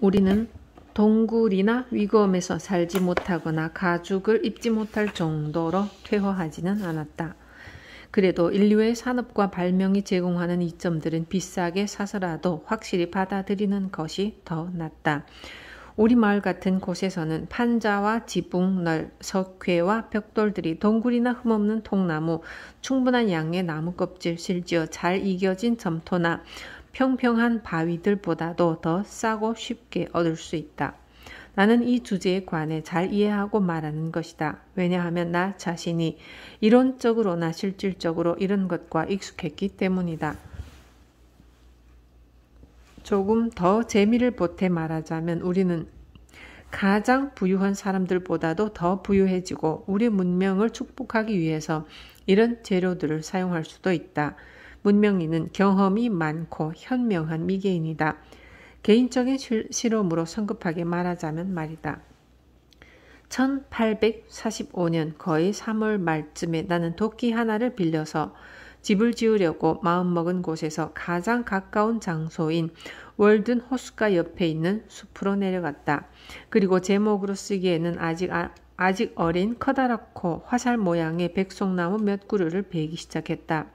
우리는 동굴이나 위검에서 살지 못하거나 가죽을 입지 못할 정도로 퇴화하지는 않았다. 그래도 인류의 산업과 발명이 제공하는 이점들은 비싸게 사서라도 확실히 받아들이는 것이 더 낫다. 우리 마을 같은 곳에서는 판자와 지붕, 널, 석회와 벽돌들이 동굴이나 흠없는 통나무, 충분한 양의 나무 껍질, 심지어 잘 이겨진 점토나 평평한 바위들보다도 더 싸고 쉽게 얻을 수 있다. 나는 이 주제에 관해 잘 이해하고 말하는 것이다. 왜냐하면 나 자신이 이론적으로나 실질적으로 이런 것과 익숙했기 때문이다. 조금 더 재미를 보태 말하자면 우리는 가장 부유한 사람들보다도 더 부유해지고 우리 문명을 축복하기 위해서 이런 재료들을 사용할 수도 있다. 문명인은 경험이 많고 현명한 미개인이다. 개인적인 실험으로 성급하게 말하자면 말이다. 1845년 거의 3월 말쯤에 나는 도끼 하나를 빌려서 집을 지으려고 마음먹은 곳에서 가장 가까운 장소인 월든 호숫가 옆에 있는 숲으로 내려갔다. 그리고 제목으로 쓰기에는 아직 어린 커다랗고 화살 모양의 백송나무 몇 그루를 베기 시작했다.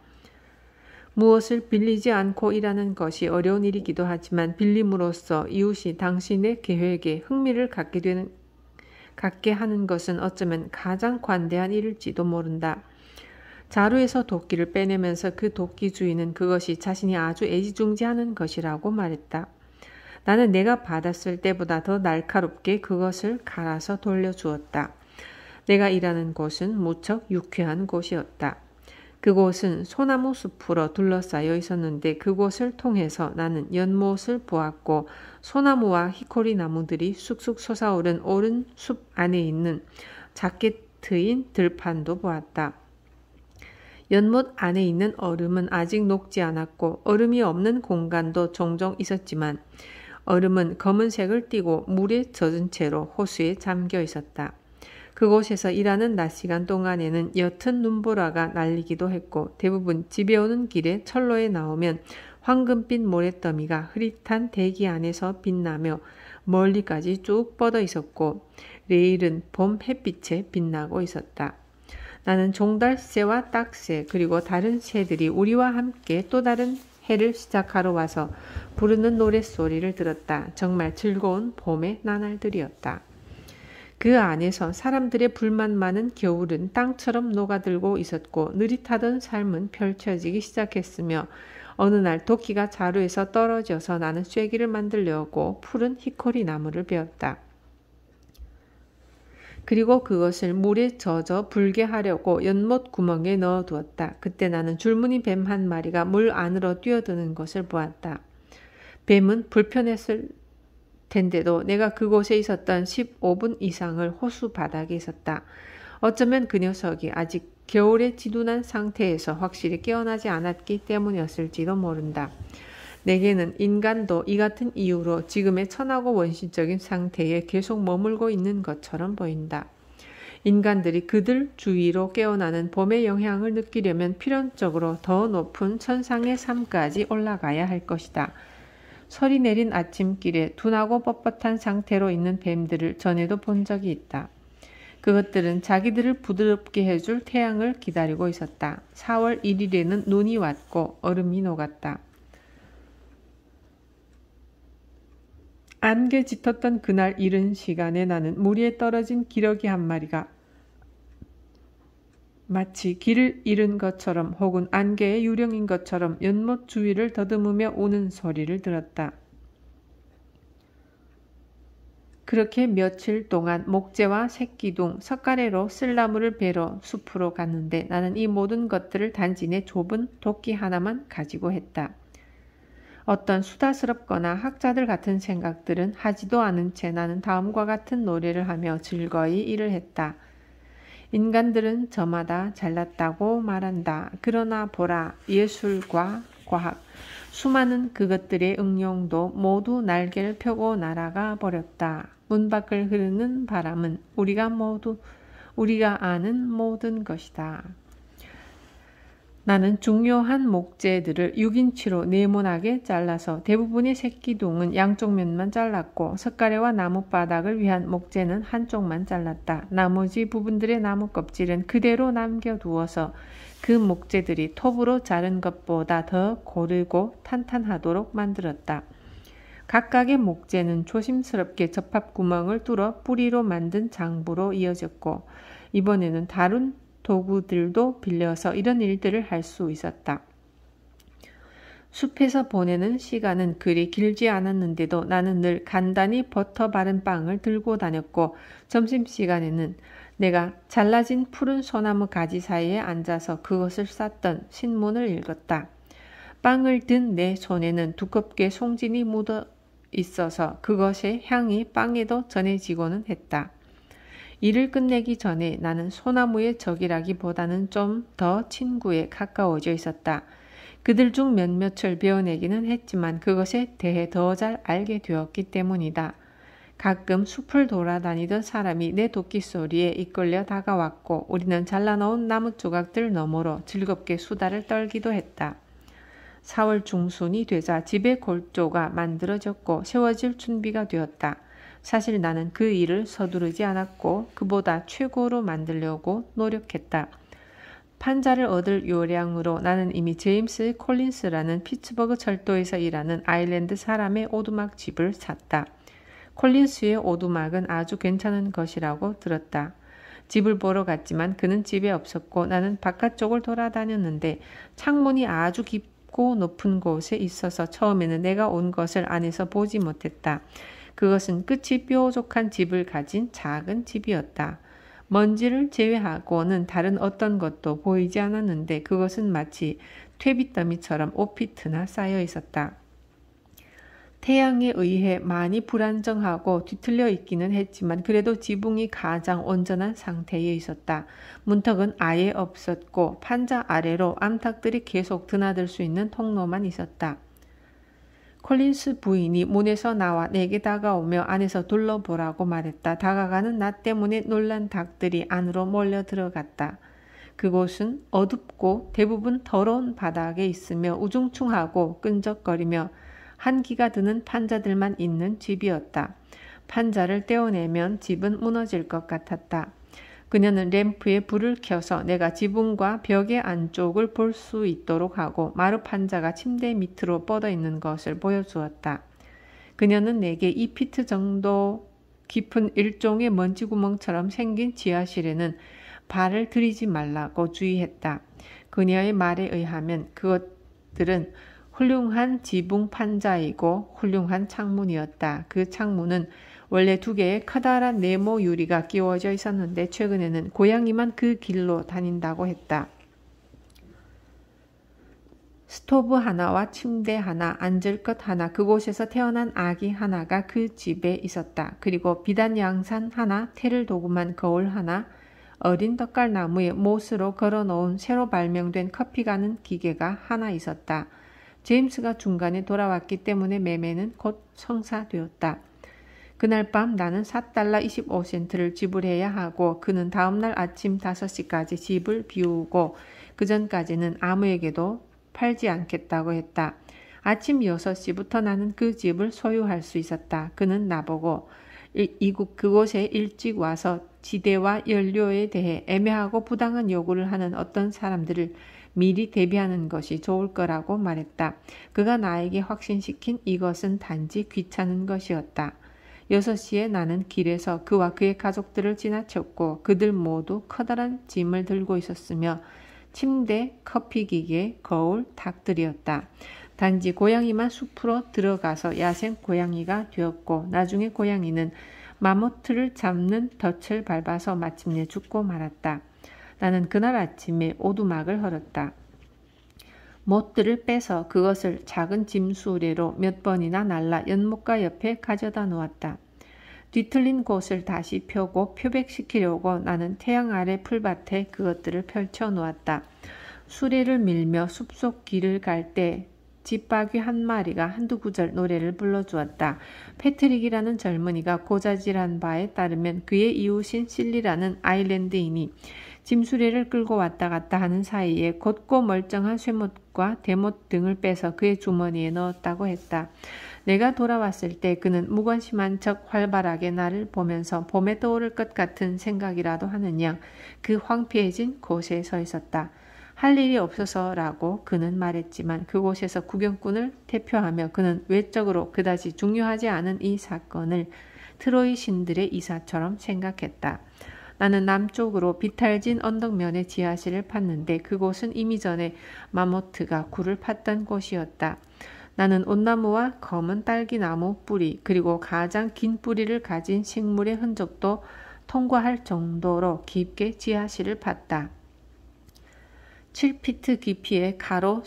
무엇을 빌리지 않고 일하는 것이 어려운 일이기도 하지만 빌림으로써 이웃이 당신의 계획에 흥미를 갖게 하는 것은 어쩌면 가장 관대한 일일지도 모른다. 자루에서 도끼를 빼내면서 그 도끼 주인은 그것이 자신이 아주 애지중지하는 것이라고 말했다. 나는 내가 받았을 때보다 더 날카롭게 그것을 갈아서 돌려주었다. 내가 일하는 곳은 무척 유쾌한 곳이었다. 그곳은 소나무 숲으로 둘러싸여 있었는데 그곳을 통해서 나는 연못을 보았고 소나무와 히코리 나무들이 쑥쑥 솟아오른 오른 숲 안에 있는 작게 트인 들판도 보았다. 연못 안에 있는 얼음은 아직 녹지 않았고 얼음이 없는 공간도 종종 있었지만 얼음은 검은색을 띠고 물에 젖은 채로 호수에 잠겨 있었다. 그곳에서 일하는 낮 시간 동안에는 옅은 눈보라가 날리기도 했고 대부분 집에 오는 길에 철로에 나오면 황금빛 모래더미가 흐릿한 대기 안에서 빛나며 멀리까지 쭉 뻗어 있었고 레일은 봄 햇빛에 빛나고 있었다. 나는 종달새와 딱새 그리고 다른 새들이 우리와 함께 또 다른 해를 시작하러 와서 부르는 노랫소리를 들었다. 정말 즐거운 봄의 나날들이었다. 그 안에서 사람들의 불만 많은 겨울은 땅처럼 녹아들고 있었고 느릿하던 삶은 펼쳐지기 시작했으며 어느 날 도끼가 자루에서 떨어져서 나는 쐐기를 만들려고 푸른 히코리 나무를 베었다. 그리고 그것을 물에 젖어 불게 하려고 연못 구멍에 넣어두었다. 그때 나는 줄무늬 뱀 한 마리가 물 안으로 뛰어드는 것을 보았다. 뱀은 불편했을 텐데도 내가 그곳에 있었던 15분 이상을 호수 바닥에 있었다. 어쩌면 그 녀석이 아직 겨울에 지둔한 상태에서 확실히 깨어나지 않았기 때문이었을지도 모른다. 내게는 인간도 이 같은 이유로 지금의 천하고 원시적인 상태에 계속 머물고 있는 것처럼 보인다. 인간들이 그들 주위로 깨어나는 봄의 영향을 느끼려면 필연적으로 더 높은 천상의 삶까지 올라가야 할 것이다. 설이 내린 아침길에 둔하고 뻣뻣한 상태로 있는 뱀들을 전에도 본 적이 있다. 그것들은 자기들을 부드럽게 해줄 태양을 기다리고 있었다. 4월 1일에는 눈이 왔고 얼음이 녹았다. 안개 짙었던 그날 이른 시간에 나는 물 위에 떨어진 기러기 한 마리가 마치 길을 잃은 것처럼 혹은 안개의 유령인 것처럼 연못 주위를 더듬으며 우는 소리를 들었다. 그렇게 며칠 동안 목재와 새끼둥, 석가래로 쓸나무를 베러 숲으로 갔는데 나는 이 모든 것들을 단지 내 좁은 도끼 하나만 가지고 했다. 어떤 수다스럽거나 학자들 같은 생각들은 하지도 않은 채 나는 다음과 같은 노래를 하며 즐거이 일을 했다. 인간들은 저마다 잘났다고 말한다. 그러나 보라, 예술과 과학, 수많은 그것들의 응용도 모두 날개를 펴고 날아가 버렸다. 문 밖을 흐르는 바람은 우리가 아는 모든 것이다. 나는 중요한 목재들을 6인치로 네모나게 잘라서 대부분의 새끼둥은 양쪽 면만 잘랐고 석가래와 나뭇바닥을 위한 목재는 한쪽만 잘랐다. 나머지 부분들의 나무 껍질은 그대로 남겨두어서 그 목재들이 톱으로 자른 것보다 더 고르고 탄탄하도록 만들었다. 각각의 목재는 조심스럽게 접합구멍을 뚫어 뿌리로 만든 장부로 이어졌고 이번에는 다른 도구들도 빌려서 이런 일들을 할 수 있었다. 숲에서 보내는 시간은 그리 길지 않았는데도 나는 늘 간단히 버터 바른 빵을 들고 다녔고 점심시간에는 내가 잘라진 푸른 소나무 가지 사이에 앉아서 그것을 쌌던 신문을 읽었다. 빵을 든 내 손에는 두껍게 송진이 묻어 있어서 그것의 향이 빵에도 전해지고는 했다. 일을 끝내기 전에 나는 소나무의 적이라기보다는 좀 더 친구에 가까워져 있었다. 그들 중 몇몇을 베어내기는 했지만 그것에 대해 더 잘 알게 되었기 때문이다. 가끔 숲을 돌아다니던 사람이 내 도끼 소리에 이끌려 다가왔고 우리는 잘라놓은 나무 조각들 너머로 즐겁게 수다를 떨기도 했다. 4월 중순이 되자 집의 골조가 만들어졌고 세워질 준비가 되었다. 사실 나는 그 일을 서두르지 않았고 그보다 최고로 만들려고 노력했다. 판자를 얻을 요량으로 나는 이미 제임스 콜린스라는 피츠버그 철도에서 일하는 아일랜드 사람의 오두막 집을 샀다. 콜린스의 오두막은 아주 괜찮은 것이라고 들었다. 집을 보러 갔지만 그는 집에 없었고 나는 바깥쪽을 돌아다녔는데 창문이 아주 깊고 높은 곳에 있어서 처음에는 내가 온 것을 안에서 보지 못했다. 그것은 끝이 뾰족한 집을 가진 작은 집이었다. 먼지를 제외하고는 다른 어떤 것도 보이지 않았는데 그것은 마치 퇴비더미처럼 옷피트나 쌓여 있었다. 태양에 의해 많이 불안정하고 뒤틀려 있기는 했지만 그래도 지붕이 가장 온전한 상태에 있었다. 문턱은 아예 없었고 판자 아래로 암탉들이 계속 드나들 수 있는 통로만 있었다. 콜린스 부인이 문에서 나와 내게 다가오며 안에서 둘러보라고 말했다. 다가가는 나 때문에 놀란 닭들이 안으로 몰려 들어갔다. 그곳은 어둡고 대부분 더러운 바닥에 있으며 우중충하고 끈적거리며 한기가 드는 판자들만 있는 집이었다. 판자를 떼어내면 집은 무너질 것 같았다. 그녀는 램프에 불을 켜서 내가 지붕과 벽의 안쪽을 볼 수 있도록 하고 마루 판자가 침대 밑으로 뻗어 있는 것을 보여주었다. 그녀는 내게 2피트 정도 깊은 일종의 먼지구멍처럼 생긴 지하실에는 발을 들이지 말라고 주의했다. 그녀의 말에 의하면 그것들은 훌륭한 지붕 판자이고 훌륭한 창문이었다. 그 창문은 원래 2개의 커다란 네모 유리가 끼워져 있었는데 최근에는 고양이만 그 길로 다닌다고 했다. 스토브 하나와 침대 하나, 앉을 것 하나, 그곳에서 태어난 아기 하나가 그 집에 있었다. 그리고 비단 양산 하나, 테를 도구만 거울 하나, 어린 떡갈나무에 못으로 걸어놓은 새로 발명된 커피 가는 기계가 하나 있었다. 제임스가 중간에 돌아왔기 때문에 매매는 곧 성사되었다. 그날 밤 나는 $4 25센트를 지불해야 하고 그는 다음날 아침 5시까지 집을 비우고 그 전까지는 아무에게도 팔지 않겠다고 했다. 아침 6시부터 나는 그 집을 소유할 수 있었다. 그는 나보고 그곳에 일찍 와서 지대와 연료에 대해 애매하고 부당한 요구를 하는 어떤 사람들을 미리 대비하는 것이 좋을 거라고 말했다. 그가 나에게 확신시킨 이것은 단지 귀찮은 것이었다. 6시에 나는 길에서 그와 그의 가족들을 지나쳤고 그들 모두 커다란 짐을 들고 있었으며 침대, 커피기계, 거울, 닭들이었다. 단지 고양이만 숲으로 들어가서 야생 고양이가 되었고 나중에 고양이는 마모트를 잡는 덫을 밟아서 마침내 죽고 말았다. 나는 그날 아침에 오두막을 헐었다. 못들을 빼서 그것을 작은 짐수레로 몇 번이나 날라 연못가 옆에 가져다 놓았다. 뒤틀린 곳을 다시 펴고 표백시키려고 나는 태양 아래 풀밭에 그것들을 펼쳐 놓았다. 수레를 밀며 숲속 길을 갈 때 집바귀 한 마리가 한두 구절 노래를 불러주었다. 패트릭이라는 젊은이가 고자질한 바에 따르면 그의 이웃인 실리라는 아일랜드인이 짐수레를 끌고 왔다 갔다 하는 사이에 곧고 멀쩡한 쇠못과 대못 등을 빼서 그의 주머니에 넣었다고 했다. 내가 돌아왔을 때 그는 무관심한 척 활발하게 나를 보면서 봄에 떠오를 것 같은 생각이라도 하는 양 그 황폐해진 곳에 서 있었다. 할 일이 없어서라고 그는 말했지만 그곳에서 구경꾼을 대표하며 그는 외적으로 그다지 중요하지 않은 이 사건을 트로이 신들의 이사처럼 생각했다. 나는 남쪽으로 비탈진 언덕면의 지하실을 팠는데 그곳은 이미 전에 마모트가 굴을 팠던 곳이었다. 나는 온나무와 검은 딸기나무 뿌리 그리고 가장 긴 뿌리를 가진 식물의 흔적도 통과할 정도로 깊게 지하실을 팠다. 7피트 깊이의 가로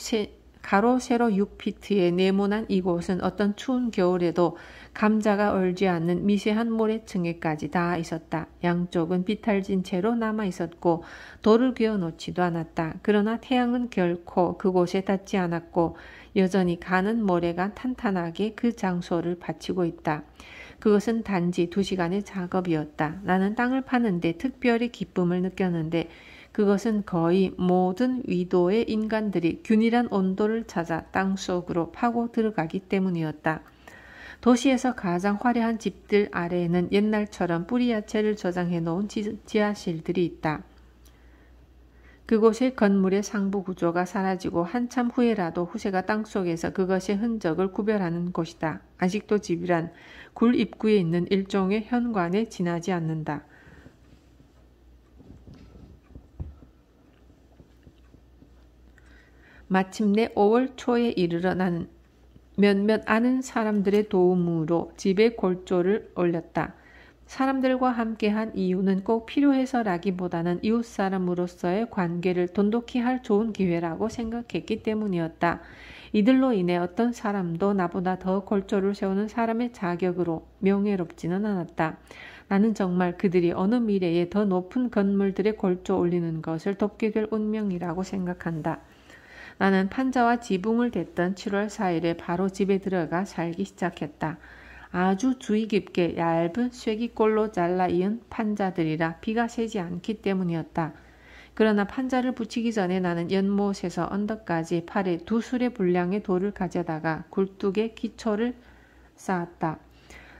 세로 6피트의 네모난 이곳은 어떤 추운 겨울에도 감자가 얼지 않는 미세한 모래층에까지 닿아 있었다. 양쪽은 비탈진 채로 남아 있었고 돌을 그어 놓지도 않았다. 그러나 태양은 결코 그곳에 닿지 않았고 여전히 가는 모래가 탄탄하게 그 장소를 받치고 있다. 그것은 단지 2시간의 작업이었다. 나는 땅을 파는데 특별히 기쁨을 느꼈는데 그것은 거의 모든 위도의 인간들이 균일한 온도를 찾아 땅속으로 파고 들어가기 때문이었다. 도시에서 가장 화려한 집들 아래에는 옛날처럼 뿌리야채를 저장해 놓은 지하실들이 있다. 그곳의 건물의 상부 구조가 사라지고 한참 후에라도 후세가 땅속에서 그것의 흔적을 구별하는 곳이다. 아직도 집이란 굴 입구에 있는 일종의 현관에 지나지 않는다. 마침내 5월 초에 이르러 나는 몇몇 아는 사람들의 도움으로 집에 골조를 올렸다. 사람들과 함께한 이유는 꼭 필요해서라기보다는 이웃사람으로서의 관계를 돈독히 할 좋은 기회라고 생각했기 때문이었다. 이들로 인해 어떤 사람도 나보다 더 골조를 세우는 사람의 자격으로 명예롭지는 않았다. 나는 정말 그들이 어느 미래에 더 높은 건물들에 골조 올리는 것을 돕게 될 운명이라고 생각한다. 나는 판자와 지붕을 댔던 7월 4일에 바로 집에 들어가 살기 시작했다. 아주 주의 깊게 얇은 쐐기꼴로 잘라 이은 판자들이라 비가 새지 않기 때문이었다. 그러나 판자를 붙이기 전에 나는 연못에서 언덕까지 팔에 2술의 분량의 돌을 가져다가 굴뚝에 기초를 쌓았다.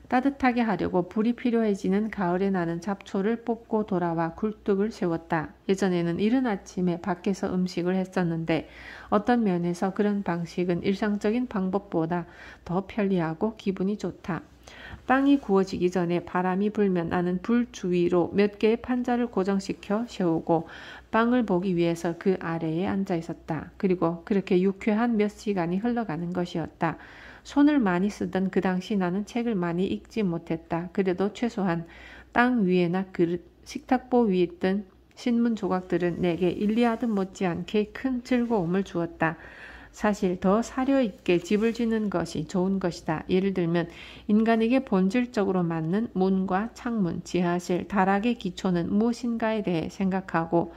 따뜻하게 하려고 불이 필요해지는 가을에 나는 잡초를 뽑고 돌아와 굴뚝을 세웠다. 예전에는 이른 아침에 밖에서 음식을 했었는데 어떤 면에서 그런 방식은 일상적인 방법보다 더 편리하고 기분이 좋다. 빵이 구워지기 전에 바람이 불면 나는 불 주위로 몇 개의 판자를 고정시켜 세우고 빵을 보기 위해서 그 아래에 앉아 있었다. 그리고 그렇게 유쾌한 몇 시간이 흘러가는 것이었다. 손을 많이 쓰던 그 당시 나는 책을 많이 읽지 못했다. 그래도 최소한 땅 위에나 식탁보 위에 있던 신문 조각들은 내게 일리아드 못지않게 큰 즐거움을 주었다. 사실 더 사려 있게 집을 짓는 것이 좋은 것이다. 예를 들면 인간에게 본질적으로 맞는 문과 창문, 지하실, 다락의 기초는 무엇인가에 대해 생각하고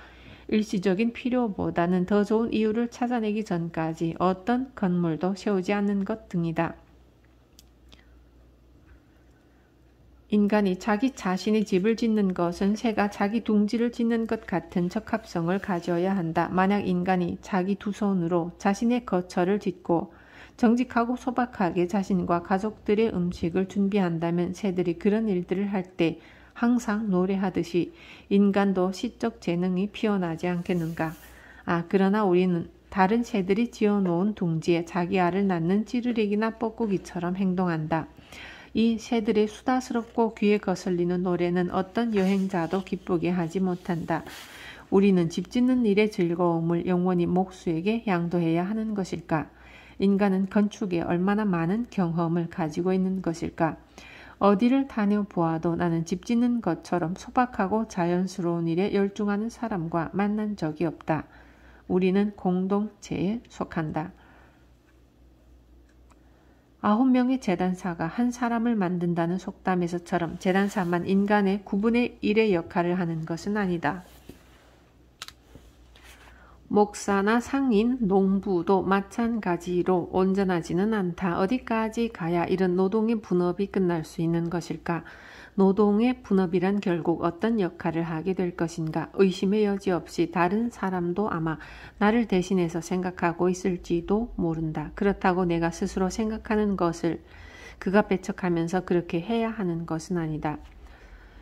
일시적인 필요보다는 더 좋은 이유를 찾아내기 전까지 어떤 건물도 세우지 않는 것 등이다. 인간이 자기 자신의 집을 짓는 것은 새가 자기 둥지를 짓는 것 같은 적합성을 가져야 한다. 만약 인간이 자기 두 손으로 자신의 거처를 짓고 정직하고 소박하게 자신과 가족들의 음식을 준비한다면 새들이 그런 일들을 할 때 항상 노래하듯이 인간도 시적 재능이 피어나지 않겠는가. 그러나 우리는 다른 새들이 지어놓은 둥지에 자기 알을 낳는 찌르레기나 뻐꾸기처럼 행동한다. 이 새들의 수다스럽고 귀에 거슬리는 노래는 어떤 여행자도 기쁘게 하지 못한다. 우리는 집 짓는 일의 즐거움을 영원히 목수에게 양도해야 하는 것일까? 인간은 건축에 얼마나 많은 경험을 가지고 있는 것일까? 어디를 다녀보아도 나는 집 짓는 것처럼 소박하고 자연스러운 일에 열중하는 사람과 만난 적이 없다. 우리는 공동체에 속한다. 9명의 재단사가 한 사람을 만든다는 속담에서처럼 재단사만 인간의 9분의 1의 역할을 하는 것은 아니다. 목사나 상인, 농부도 마찬가지로 온전하지는 않다. 어디까지 가야 이런 노동의 분업이 끝날 수 있는 것일까? 노동의 분업이란 결국 어떤 역할을 하게 될 것인가? 의심의 여지 없이 다른 사람도 아마 나를 대신해서 생각하고 있을지도 모른다. 그렇다고 내가 스스로 생각하는 것을 그가 배척하면서 그렇게 해야 하는 것은 아니다.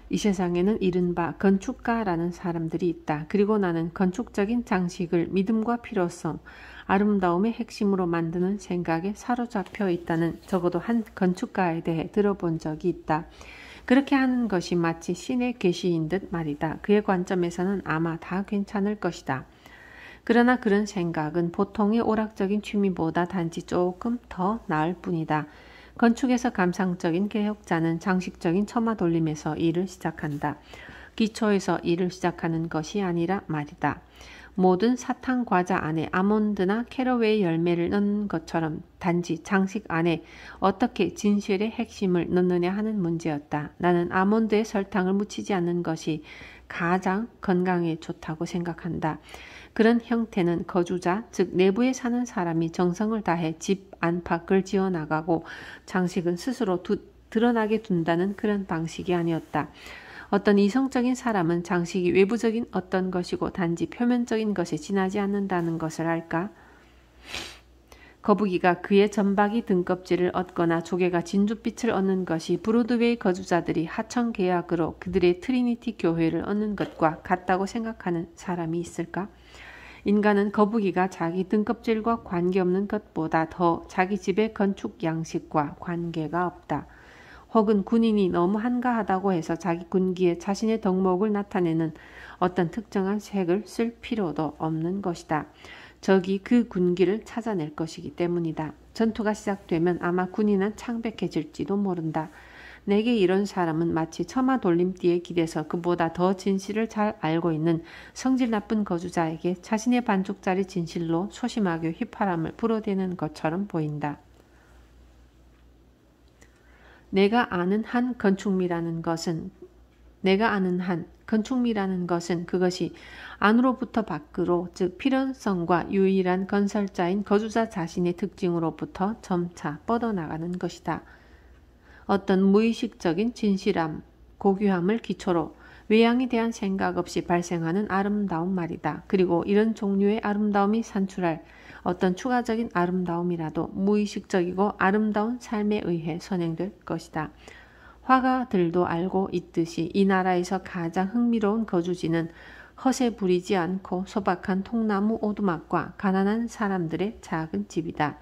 이 세상에는 이른바 건축가라는 사람들이 있다. 그리고 나는 건축적인 장식을 믿음과 필요성, 아름다움의 핵심으로 만드는 생각에 사로잡혀 있다는 적어도 한 건축가에 대해 들어본 적이 있다. 그렇게 하는 것이 마치 신의 계시인 듯 말이다. 그의 관점에서는 아마 다 괜찮을 것이다. 그러나 그런 생각은 보통의 오락적인 취미보다 단지 조금 더 나을 뿐이다. 건축에서 감상적인 개혁자는 장식적인 처마 돌림에서 일을 시작한다. 기초에서 일을 시작하는 것이 아니라 말이다. 모든 사탕 과자 안에 아몬드나 캐러웨이 열매를 넣는 것처럼 단지 장식 안에 어떻게 진실의 핵심을 넣느냐 하는 문제였다. 나는 아몬드에 설탕을 묻히지 않는 것이 가장 건강에 좋다고 생각한다. 그런 형태는 거주자, 즉 내부에 사는 사람이 정성을 다해 집 안팎을 지어나가고 장식은 스스로 드러나게 둔다는 그런 방식이 아니었다. 어떤 이성적인 사람은 장식이 외부적인 어떤 것이고 단지 표면적인 것에 지나지 않는다는 것을 알까? 거북이가 그의 점박이 등껍질을 얻거나 조개가 진주빛을 얻는 것이 브로드웨이 거주자들이 하청 계약으로 그들의 트리니티 교회를 얻는 것과 같다고 생각하는 사람이 있을까? 인간은 거북이가 자기 등껍질과 관계없는 것보다 더 자기 집의 건축 양식과 관계가 없다. 혹은 군인이 너무 한가하다고 해서 자기 군기에 자신의 덕목을 나타내는 어떤 특정한 색을 쓸 필요도 없는 것이다. 적이 그 군기를 찾아낼 것이기 때문이다. 전투가 시작되면 아마 군인은 창백해질지도 모른다. 내게 이런 사람은 마치 처마 돌림띠에 기대서 그보다 더 진실을 잘 알고 있는 성질 나쁜 거주자에게 자신의 반쪽짜리 진실로 소심하게 휘파람을 불어대는 것처럼 보인다. 내가 아는 한 건축미라는 것은 그것이 안으로부터 밖으로, 즉 필연성과 유일한 건설자인 거주자 자신의 특징으로부터 점차 뻗어나가는 것이다. 어떤 무의식적인 진실함, 고귀함을 기초로 외양에 대한 생각 없이 발생하는 아름다운 말이다. 그리고 이런 종류의 아름다움이 산출할 어떤 추가적인 아름다움이라도 무의식적이고 아름다운 삶에 의해 선행될 것이다. 화가들도 알고 있듯이 이 나라에서 가장 흥미로운 거주지는 허세 부리지 않고 소박한 통나무 오두막과 가난한 사람들의 작은 집이다.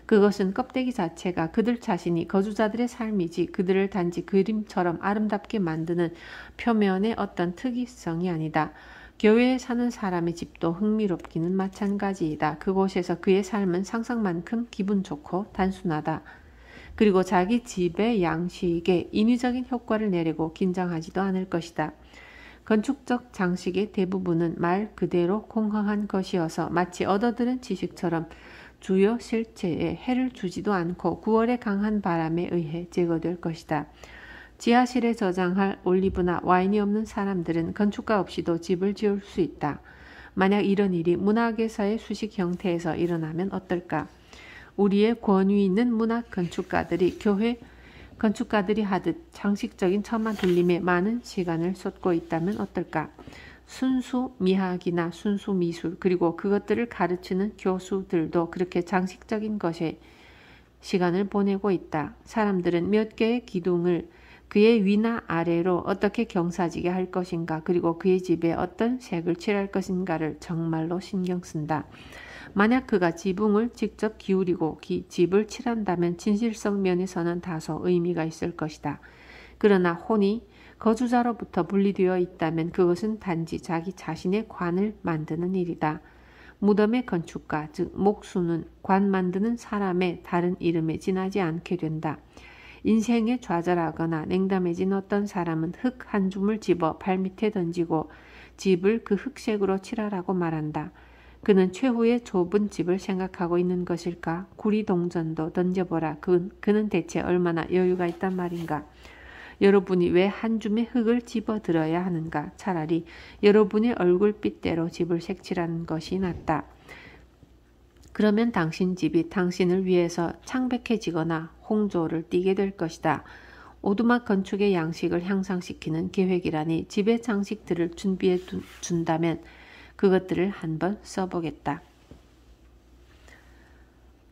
그것은 껍데기 자체가 그들 자신이 거주자들의 삶이지 그들을 단지 그림처럼 아름답게 만드는 표면의 어떤 특이성이 아니다. 교회에 사는 사람의 집도 흥미롭기는 마찬가지이다. 그곳에서 그의 삶은 상상만큼 기분 좋고 단순하다. 그리고 자기 집의 양식에 인위적인 효과를 내려고 긴장하지도 않을 것이다. 건축적 장식의 대부분은 말 그대로 공허한 것이어서 마치 얻어들은 지식처럼 주요 실체에 해를 주지도 않고 9월의 강한 바람에 의해 제거될 것이다. 지하실에 저장할 올리브나 와인이 없는 사람들은 건축가 없이도 집을 지을 수 있다. 만약 이런 일이 문학에서의 수식 형태에서 일어나면 어떨까? 우리의 권위 있는 문학 건축가들이 교회 건축가들이 하듯 장식적인 처마 돌림에 많은 시간을 쏟고 있다면 어떨까? 순수 미학이나 순수 미술 그리고 그것들을 가르치는 교수들도 그렇게 장식적인 것에 시간을 보내고 있다. 사람들은 몇 개의 기둥을 그의 위나 아래로 어떻게 경사지게 할 것인가 그리고 그의 집에 어떤 색을 칠할 것인가를 정말로 신경 쓴다. 만약 그가 지붕을 직접 기울이고 집을 칠한다면 진실성 면에서는 다소 의미가 있을 것이다. 그러나 혼이 거주자로부터 분리되어 있다면 그것은 단지 자기 자신의 관을 만드는 일이다. 무덤의 건축가, 즉 목수는 관 만드는 사람의 다른 이름에 지나지 않게 된다. 인생에 좌절하거나 냉담해진 어떤 사람은 흙 한 줌을 집어 발밑에 던지고 집을 그 흑색으로 칠하라고 말한다. 그는 최후의 좁은 집을 생각하고 있는 것일까? 구리동전도 던져보라. 그는 대체 얼마나 여유가 있단 말인가? 여러분이 왜 한 줌의 흙을 집어들어야 하는가? 차라리 여러분의 얼굴빛대로 집을 색칠하는 것이 낫다. 그러면 당신 집이 당신을 위해서 창백해지거나 홍조를 띠게 될 것이다. 오두막 건축의 양식을 향상시키는 계획이라니 집의 장식들을 준비해 준다면 그것들을 한번 써보겠다.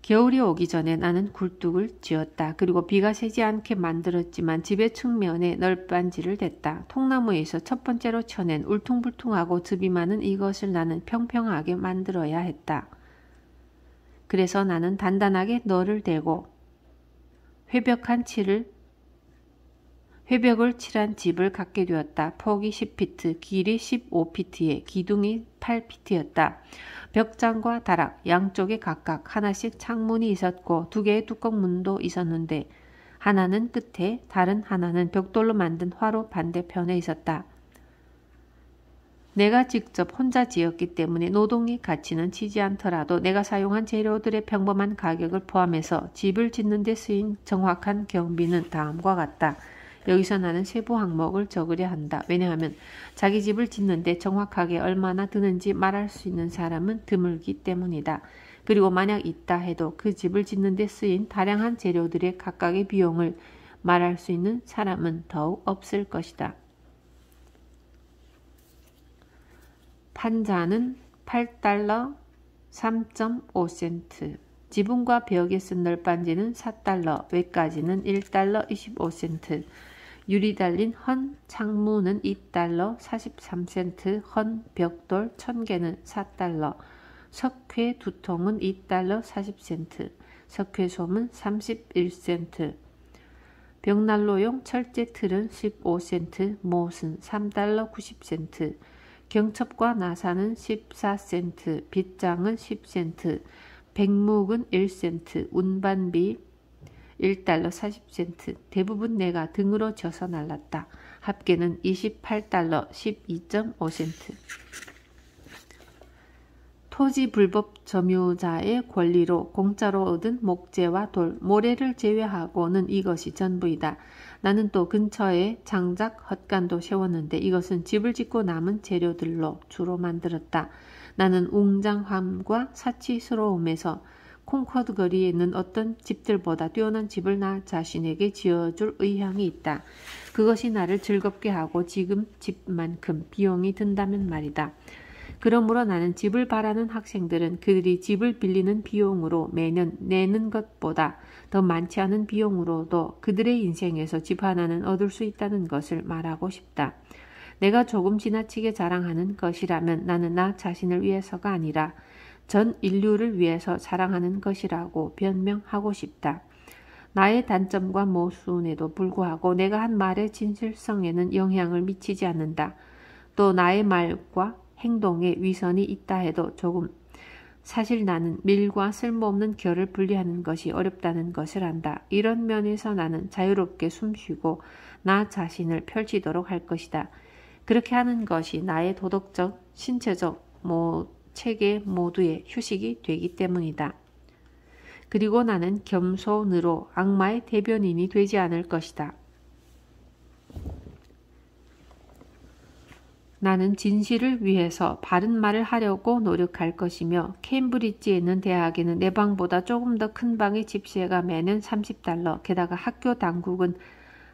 겨울이 오기 전에 나는 굴뚝을 지었다. 그리고 비가 새지 않게 만들었지만 집의 측면에 널빤지를 댔다. 통나무에서 첫 번째로 쳐낸 울퉁불퉁하고 즙이 많은 이것을 나는 평평하게 만들어야 했다. 그래서 나는 단단하게 널을 대고 회벽을 칠한 집을 갖게 되었다. 폭이 10피트, 길이 15피트에 기둥이 8피트였다. 벽장과 다락 양쪽에 각각 하나씩 창문이 있었고 2개의 뚜껑문도 있었는데 하나는 끝에 다른 하나는 벽돌로 만든 화로 반대편에 있었다. 내가 직접 혼자 지었기 때문에 노동의 가치는 치지 않더라도 내가 사용한 재료들의 평범한 가격을 포함해서 집을 짓는 데 쓰인 정확한 경비는 다음과 같다. 여기서 나는 세부 항목을 적으려 한다. 왜냐하면 자기 집을 짓는데 정확하게 얼마나 드는지 말할 수 있는 사람은 드물기 때문이다. 그리고 만약 있다 해도 그 집을 짓는 데 쓰인 다량한 재료들의 각각의 비용을 말할 수 있는 사람은 더욱 없을 것이다. 판자는 8달러 3.5센트, 지붕과 벽에 쓴 널빤지는 4달러, 외까지는 1달러 25센트, 유리 달린 헌 창문은 2달러 43센트, 헌 벽돌 1000개는 4달러, 석회 2통은 2달러 40센트, 석회솜은 31센트, 벽난로용 철제 틀은 15센트, 못은 3달러 90센트, 경첩과 나사는 14센트, 빗장은 10센트, 백묵은 1센트, 운반비 1달러 40센트, 대부분 내가 등으로 져서 날랐다. 합계는 28달러 12.5센트. 토지 불법 점유자의 권리로 공짜로 얻은 목재와 돌, 모래를 제외하고는 이것이 전부이다. 나는 또 근처에 장작 헛간도 세웠는데 이것은 집을 짓고 남은 재료들로 주로 만들었다. 나는 웅장함과 사치스러움에서 콩코드 거리에 있는 어떤 집들보다 뛰어난 집을 나 자신에게 지어줄 의향이 있다. 그것이 나를 즐겁게 하고 지금 집만큼 비용이 든다면 말이다. 그러므로 나는 집을 바라는 학생들은 그들이 집을 빌리는 비용으로 매년 내는 것보다 더 많지 않은 비용으로도 그들의 인생에서 집 하나는 얻을 수 있다는 것을 말하고 싶다. 내가 조금 지나치게 자랑하는 것이라면 나는 나 자신을 위해서가 아니라 전 인류를 위해서 자랑하는 것이라고 변명하고 싶다. 나의 단점과 모순에도 불구하고 내가 한 말의 진실성에는 영향을 미치지 않는다. 또 나의 말과 행동에 위선이 있다 해도 조금 사실 나는 밀과 쓸모없는 결을 분리하는 것이 어렵다는 것을 안다. 이런 면에서 나는 자유롭게 숨쉬고 나 자신을 펼치도록 할 것이다. 그렇게 하는 것이 나의 도덕적, 신체적, 체계 모두의 휴식이 되기 때문이다. 그리고 나는 겸손으로 악마의 대변인이 되지 않을 것이다. 나는 진실을 위해서 바른 말을 하려고 노력할 것이며 케임브리지에 있는 대학에는 내 방보다 조금 더 큰 방의 집세가 매년 30달러, 게다가 학교 당국은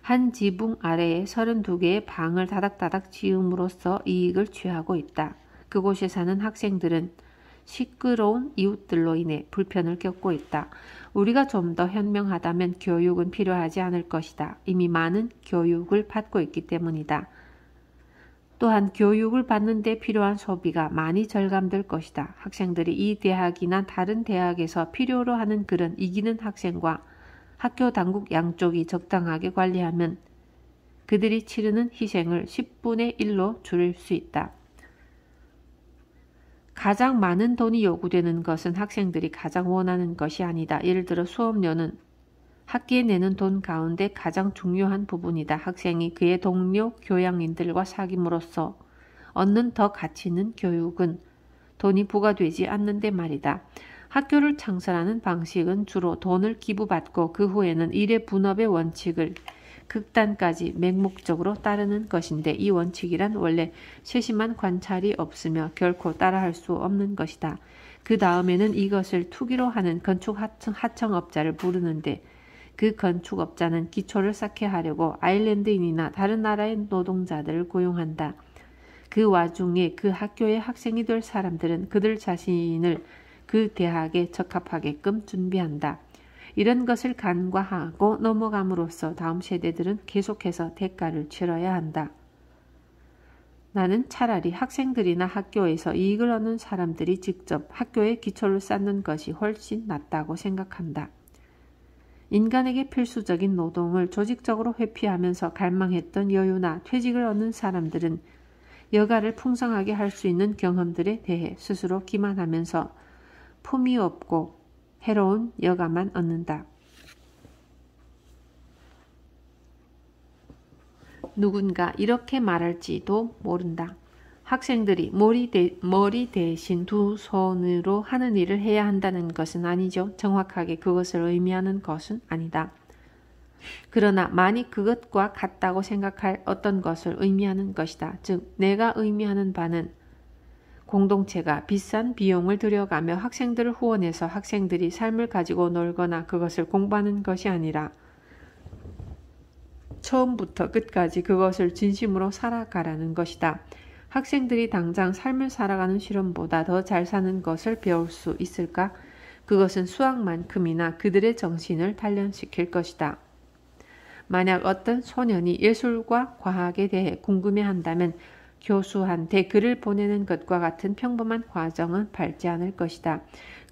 한 지붕 아래에 32개의 방을 다닥다닥 지음으로써 이익을 취하고 있다. 그곳에 사는 학생들은 시끄러운 이웃들로 인해 불편을 겪고 있다. 우리가 좀 더 현명하다면 교육은 필요하지 않을 것이다. 이미 많은 교육을 받고 있기 때문이다. 또한 교육을 받는 데 필요한 소비가 많이 절감될 것이다. 학생들이 이 대학이나 다른 대학에서 필요로 하는 글은 이기는 학생과 학교 당국 양쪽이 적당하게 관리하면 그들이 치르는 희생을 10분의 1로 줄일 수 있다. 가장 많은 돈이 요구되는 것은 학생들이 가장 원하는 것이 아니다. 예를 들어 수업료는 학기에 내는 돈 가운데 가장 중요한 부분이다. 학생이 그의 동료 교양인들과 사귐으로써 얻는 더 가치 있는 교육은 돈이 부과되지 않는데 말이다. 학교를 창설하는 방식은 주로 돈을 기부받고 그 후에는 일의 분업의 원칙을 극단까지 맹목적으로 따르는 것인데 이 원칙이란 원래 세심한 관찰이 없으며 결코 따라할 수 없는 것이다. 그 다음에는 이것을 투기로 하는 건축 하청업자를 부르는데 그 건축업자는 기초를 쌓게 하려고 아일랜드인이나 다른 나라의 노동자들을 고용한다. 그 와중에 그 학교의 학생이 될 사람들은 그들 자신을 그 대학에 적합하게끔 준비한다. 이런 것을 간과하고 넘어감으로써 다음 세대들은 계속해서 대가를 치러야 한다. 나는 차라리 학생들이나 학교에서 이익을 얻는 사람들이 직접 학교의 기초를 쌓는 것이 훨씬 낫다고 생각한다. 인간에게 필수적인 노동을 조직적으로 회피하면서 갈망했던 여유나 퇴직을 얻는 사람들은 여가를 풍성하게 할 수 있는 경험들에 대해 스스로 기만하면서 품위 없고 해로운 여가만 얻는다. 누군가 이렇게 말할지도 모른다. 학생들이 머리 대신 두 손으로 하는 일을 해야 한다는 것은 아니죠. 정확하게 그것을 의미하는 것은 아니다. 그러나 만일 그것과 같다고 생각할 어떤 것을 의미하는 것이다. 즉 내가 의미하는 바는 공동체가 비싼 비용을 들여가며 학생들을 후원해서 학생들이 삶을 가지고 놀거나 그것을 공부하는 것이 아니라 처음부터 끝까지 그것을 진심으로 살아가라는 것이다. 학생들이 당장 삶을 살아가는 실험보다 더 잘 사는 것을 배울 수 있을까? 그것은 수학만큼이나 그들의 정신을 단련시킬 것이다. 만약 어떤 소년이 예술과 과학에 대해 궁금해한다면 교수한테 글을 보내는 것과 같은 평범한 과정은 밟지 않을 것이다.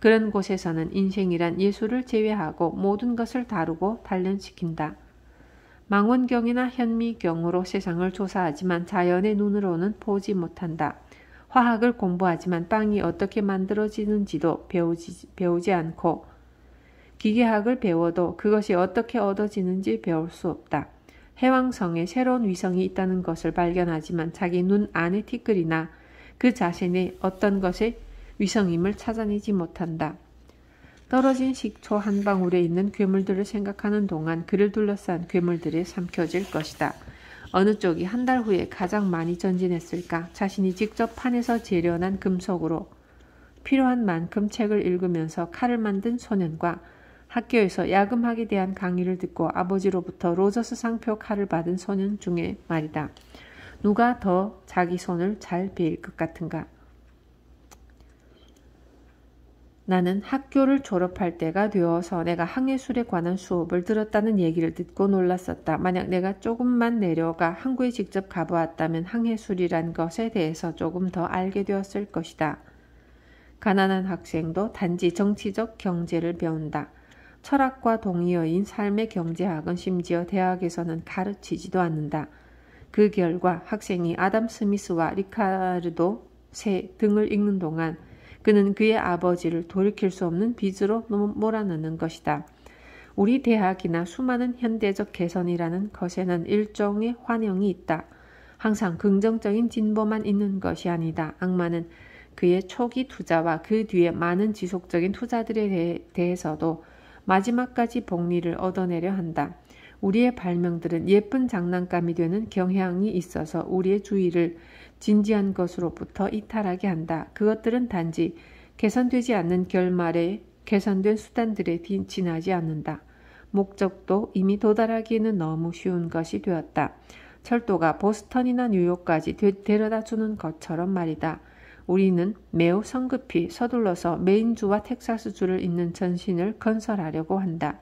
그런 곳에서는 인생이란 예술을 제외하고 모든 것을 다루고 단련시킨다. 망원경이나 현미경으로 세상을 조사하지만 자연의 눈으로는 보지 못한다. 화학을 공부하지만 빵이 어떻게 만들어지는지도 배우지 않고 기계학을 배워도 그것이 어떻게 얻어지는지 배울 수 없다. 해왕성에 새로운 위성이 있다는 것을 발견하지만 자기 눈 안의 티끌이나 그 자신의 어떤 것의 위성임을 찾아내지 못한다. 떨어진 식초 한 방울에 있는 괴물들을 생각하는 동안 그를 둘러싼 괴물들이 삼켜질 것이다. 어느 쪽이 한 달 후에 가장 많이 전진했을까? 자신이 직접 판에서 재련한 금속으로 필요한 만큼 책을 읽으면서 칼을 만든 소년과 학교에서 야금학에 대한 강의를 듣고 아버지로부터 로저스 상표 칼을 받은 소년 중에 말이다. 누가 더 자기 손을 잘 베일 것 같은가? 나는 학교를 졸업할 때가 되어서 내가 항해술에 관한 수업을 들었다는 얘기를 듣고 놀랐었다. 만약 내가 조금만 내려가 항구에 직접 가보았다면 항해술이란 것에 대해서 조금 더 알게 되었을 것이다. 가난한 학생도 단지 정치적 경제를 배운다. 철학과 동의어인 삶의 경제학은 심지어 대학에서는 가르치지도 않는다. 그 결과 학생이 아담 스미스와 리카르도 세 등을 읽는 동안 그는 그의 아버지를 돌이킬 수 없는 빚으로 몰아넣는 것이다. 우리 대학이나 수많은 현대적 개선이라는 것에는 일종의 환영이 있다. 항상 긍정적인 진보만 있는 것이 아니다. 악마는 그의 초기 투자와 그 뒤에 많은 지속적인 투자들에 대해서도 마지막까지 복리를 얻어내려 한다. 우리의 발명들은 예쁜 장난감이 되는 경향이 있어서 우리의 주의를 진지한 것으로부터 이탈하게 한다. 그것들은 단지 개선되지 않는 결말에 개선된 수단들에 지나지 않는다. 목적도 이미 도달하기에는 너무 쉬운 것이 되었다. 철도가 보스턴이나 뉴욕까지 데려다주는 것처럼 말이다. 우리는 매우 성급히 서둘러서 메인주와 텍사스주를 잇는 전신을 건설하려고 한다.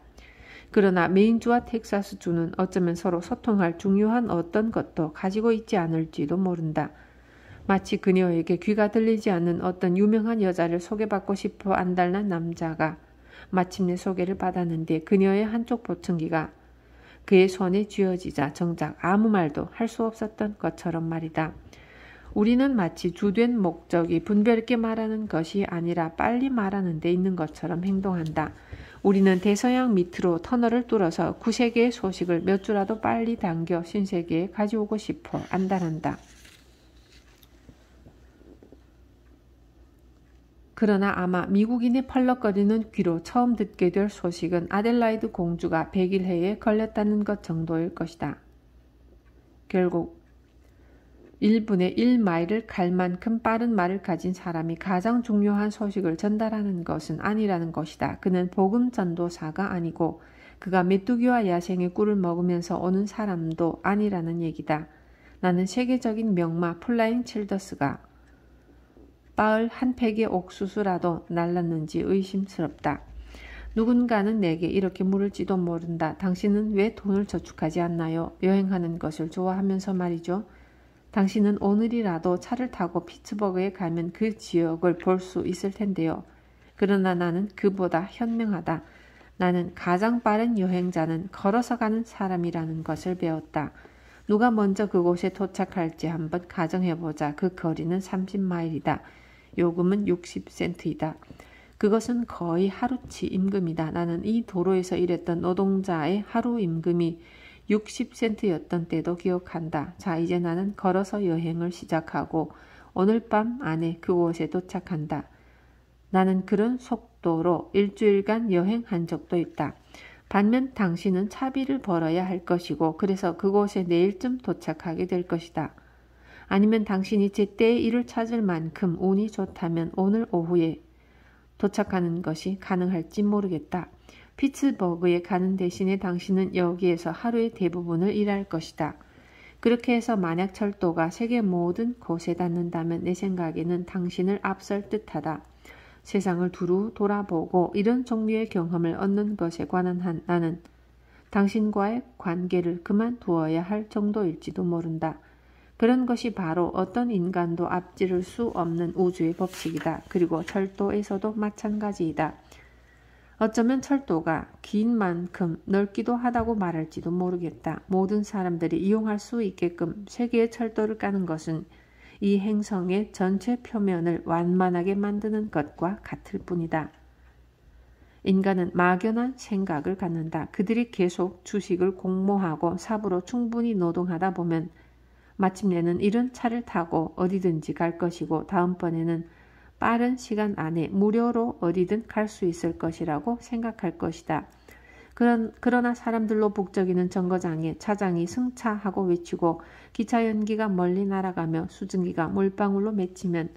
그러나 메인주와 텍사스주는 어쩌면 서로 소통할 중요한 어떤 것도 가지고 있지 않을지도 모른다. 마치 그녀에게 귀가 들리지 않는 어떤 유명한 여자를 소개받고 싶어 안달난 남자가 마침내 소개를 받았는데 그녀의 한쪽 보청기가 그의 손에 쥐어지자 정작 아무 말도 할 수 없었던 것처럼 말이다. 우리는 마치 주된 목적이 분별 있게 말하는 것이 아니라 빨리 말하는 데 있는 것처럼 행동한다. 우리는 대서양 밑으로 터널을 뚫어서 구세계의 소식을 몇 주라도 빨리 당겨 신세계에 가져오고 싶어 안달한다. 그러나 아마 미국인의 펄럭거리는 귀로 처음 듣게 될 소식은 아델라이드 공주가 100일해에 걸렸다는 것 정도일 것이다. 결국 1분에 1마일을 갈 만큼 빠른 말을 가진 사람이 가장 중요한 소식을 전달하는 것은 아니라는 것이다. 그는 복음 전도사가 아니고 그가 메뚜기와 야생의 꿀을 먹으면서 오는 사람도 아니라는 얘기다. 나는 세계적인 명마 플라잉 칠더스가 빠을 한 팩의 옥수수라도 날랐는지 의심스럽다. 누군가는 내게 이렇게 물을지도 모른다. 당신은 왜 돈을 저축하지 않나요? 여행하는 것을 좋아하면서 말이죠. 당신은 오늘이라도 차를 타고 피츠버그에 가면 그 지역을 볼 수 있을 텐데요. 그러나 나는 그보다 현명하다. 나는 가장 빠른 여행자는 걸어서 가는 사람이라는 것을 배웠다. 누가 먼저 그곳에 도착할지 한번 가정해보자. 그 거리는 30마일이다. 요금은 60센트이다. 그것은 거의 하루치 임금이다. 나는 이 도로에서 일했던 노동자의 하루 임금이 60센트였던 때도 기억한다. 자, 이제 나는 걸어서 여행을 시작하고 오늘 밤 안에 그곳에 도착한다. 나는 그런 속도로 일주일간 여행한 적도 있다. 반면 당신은 차비를 벌어야 할 것이고 그래서 그곳에 내일쯤 도착하게 될 것이다. 아니면 당신이 제때에 일을 찾을 만큼 운이 좋다면 오늘 오후에 도착하는 것이 가능할지 모르겠다. 피츠버그에 가는 대신에 당신은 여기에서 하루의 대부분을 일할 것이다. 그렇게 해서 만약 철도가 세계 모든 곳에 닿는다면 내 생각에는 당신을 앞설 듯하다. 세상을 두루 돌아보고 이런 종류의 경험을 얻는 것에 관한 나는 당신과의 관계를 그만두어야 할 정도일지도 모른다. 그런 것이 바로 어떤 인간도 앞지를 수 없는 우주의 법칙이다. 그리고 철도에서도 마찬가지이다. 어쩌면 철도가 긴 만큼 넓기도 하다고 말할지도 모르겠다. 모든 사람들이 이용할 수 있게끔 세계의 철도를 까는 것은 이 행성의 전체 표면을 완만하게 만드는 것과 같을 뿐이다. 인간은 막연한 생각을 갖는다. 그들이 계속 주식을 공모하고 삽으로 충분히 노동하다 보면 마침내는 이런 차를 타고 어디든지 갈 것이고 다음번에는 빠른 시간 안에 무료로 어디든 갈 수 있을 것이라고 생각할 것이다. 그러나 사람들로 북적이는 정거장에 차장이 승차하고 외치고 기차 연기가 멀리 날아가며 수증기가 물방울로 맺히면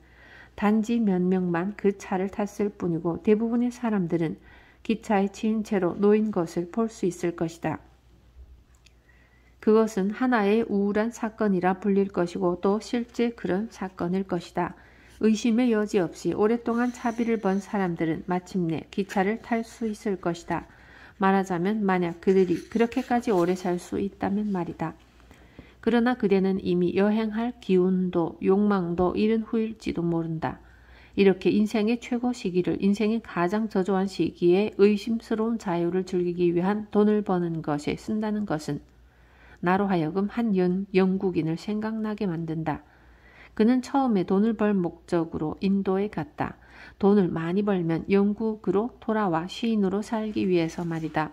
단지 몇 명만 그 차를 탔을 뿐이고 대부분의 사람들은 기차에 치인 채로 놓인 것을 볼 수 있을 것이다. 그것은 하나의 우울한 사건이라 불릴 것이고 또 실제 그런 사건일 것이다. 의심의 여지 없이 오랫동안 차비를 번 사람들은 마침내 기차를 탈 수 있을 것이다. 말하자면 만약 그들이 그렇게까지 오래 살 수 있다면 말이다. 그러나 그대는 이미 여행할 기운도 욕망도 잃은 후일지도 모른다. 이렇게 인생의 최고 시기를 인생의 가장 저조한 시기에 의심스러운 자유를 즐기기 위한 돈을 버는 것에 쓴다는 것은 나로 하여금 한 영국인을 생각나게 만든다. 그는 처음에 돈을 벌 목적으로 인도에 갔다. 돈을 많이 벌면 영국으로 돌아와 시인으로 살기 위해서 말이다.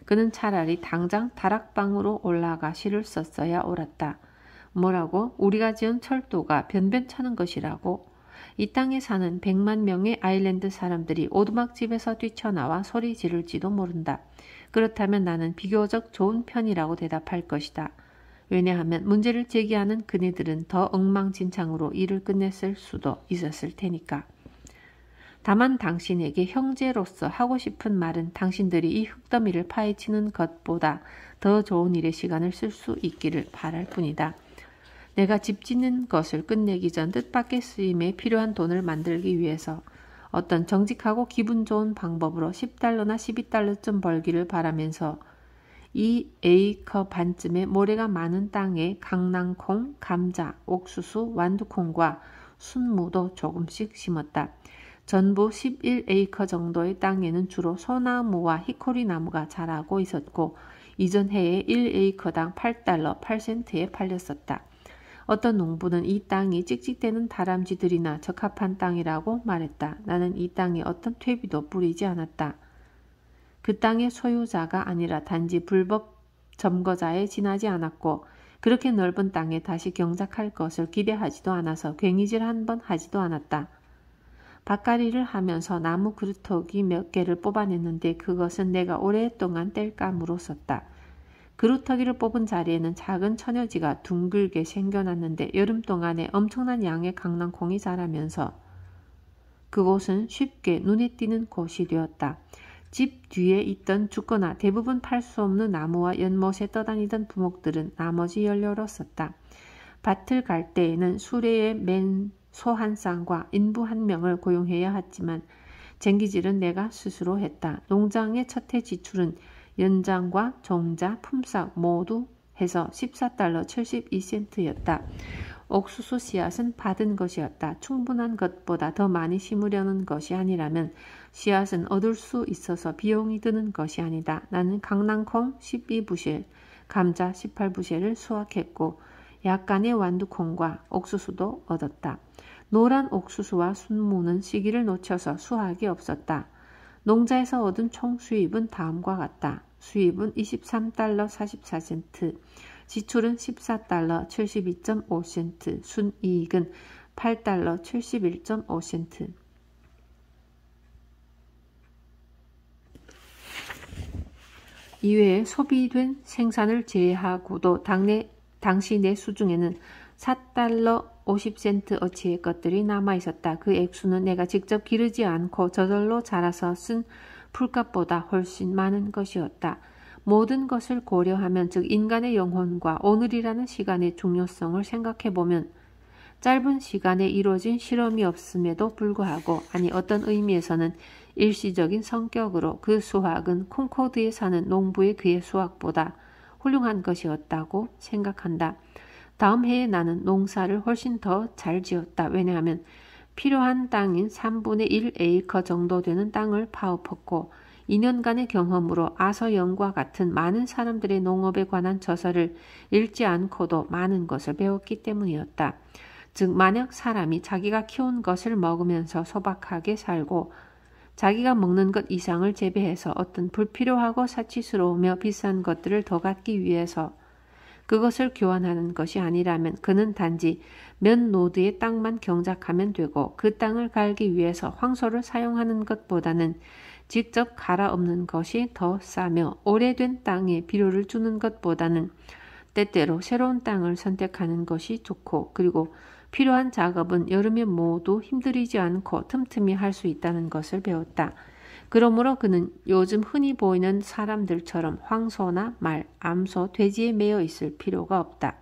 그는 차라리 당장 다락방으로 올라가 시를 썼어야 옳았다. 뭐라고? 우리가 지은 철도가 변변찮은 것이라고? 이 땅에 사는 100만 명의 아일랜드 사람들이 오두막집에서 뛰쳐나와 소리 지를지도 모른다. 그렇다면 나는 비교적 좋은 편이라고 대답할 것이다. 왜냐하면 문제를 제기하는 그네들은 더 엉망진창으로 일을 끝냈을 수도 있었을 테니까. 다만 당신에게 형제로서 하고 싶은 말은 당신들이 이 흙더미를 파헤치는 것보다 더 좋은 일에 시간을 쓸 수 있기를 바랄 뿐이다. 내가 집 짓는 것을 끝내기 전 뜻밖의 쓰임에 필요한 돈을 만들기 위해서 어떤 정직하고 기분 좋은 방법으로 $10나 $12쯤 벌기를 바라면서 이 에이커 반쯤의 모래가 많은 땅에 강낭콩, 감자, 옥수수, 완두콩과 순무도 조금씩 심었다. 전부 11에이커 정도의 땅에는 주로 소나무와 히코리 나무가 자라고 있었고 이전 해에 1에이커당 $8, 8센트에 팔렸었다. 어떤 농부는 이 땅이 찍찍대는 다람쥐들이나 적합한 땅이라고 말했다. 나는 이 땅에 어떤 퇴비도 뿌리지 않았다. 그 땅의 소유자가 아니라 단지 불법 점거자에 지나지 않았고 그렇게 넓은 땅에 다시 경작할 것을 기대하지도 않아서 괭이질 한 번 하지도 않았다. 밭갈이를 하면서 나무 그루터기 몇 개를 뽑아냈는데 그것은 내가 오랫동안 땔감으로 썼다. 그루터기를 뽑은 자리에는 작은 처녀지가 둥글게 생겨났는데 여름 동안에 엄청난 양의 강낭콩이 자라면서 그곳은 쉽게 눈에 띄는 곳이 되었다. 집 뒤에 있던 죽거나 대부분 팔 수 없는 나무와 연못에 떠다니던 부목들은 나머지 연료로 썼다. 밭을 갈 때에는 수레에 맨 소 한 쌍과 인부 한 명을 고용해야 했지만 쟁기질은 내가 스스로 했다. 농장의 첫 해 지출은 연장과 종자, 품삯 모두 해서 14달러 72센트였다. 옥수수 씨앗은 받은 것이었다. 충분한 것보다 더 많이 심으려는 것이 아니라면 씨앗은 얻을 수 있어서 비용이 드는 것이 아니다. 나는 강낭콩 12부실, 감자 18부실을 수확했고 약간의 완두콩과 옥수수도 얻었다. 노란 옥수수와 순무는 시기를 놓쳐서 수확이 없었다. 농자에서 얻은 총 수입은 다음과 같다. 수입은 23달러 44센트, 지출은 14달러 72.5센트, 순이익은 8달러 71.5센트. 이외에 소비된 생산을 제외하고도 당시 내 수중에는 4달러 50센트 어치의 것들이 남아있었다. 그 액수는 내가 직접 기르지 않고 저절로 자라서 쓴 풀값보다 훨씬 많은 것이었다. 모든 것을 고려하면 즉 인간의 영혼과 오늘이라는 시간의 중요성을 생각해보면 짧은 시간에 이루어진 실험이 없음에도 불구하고 어떤 의미에서는 일시적인 성격으로 그 수확은 콩코드에 사는 농부의 그의 수확보다 훌륭한 것이었다고 생각한다. 다음 해에 나는 농사를 훨씬 더 잘 지었다. 왜냐하면 필요한 땅인 3분의 1 에이커 정도 되는 땅을 파엎었고 2년간의 경험으로 아서영과 같은 많은 사람들의 농업에 관한 저서를 읽지 않고도 많은 것을 배웠기 때문이었다. 즉 만약 사람이 자기가 키운 것을 먹으면서 소박하게 살고 자기가 먹는 것 이상을 재배해서 어떤 불필요하고 사치스러우며 비싼 것들을 더 갖기 위해서 그것을 교환하는 것이 아니라면 그는 단지 몇 노드의 땅만 경작하면 되고 그 땅을 갈기 위해서 황소를 사용하는 것보다는 직접 갈아엎는 것이 더 싸며 오래된 땅에 비료를 주는 것보다는 때때로 새로운 땅을 선택하는 것이 좋고 그리고 필요한 작업은 여름에 모두 힘들이지 않고 틈틈이 할 수 있다는 것을 배웠다. 그러므로 그는 요즘 흔히 보이는 사람들처럼 황소나 말, 암소, 돼지에 매여 있을 필요가 없다.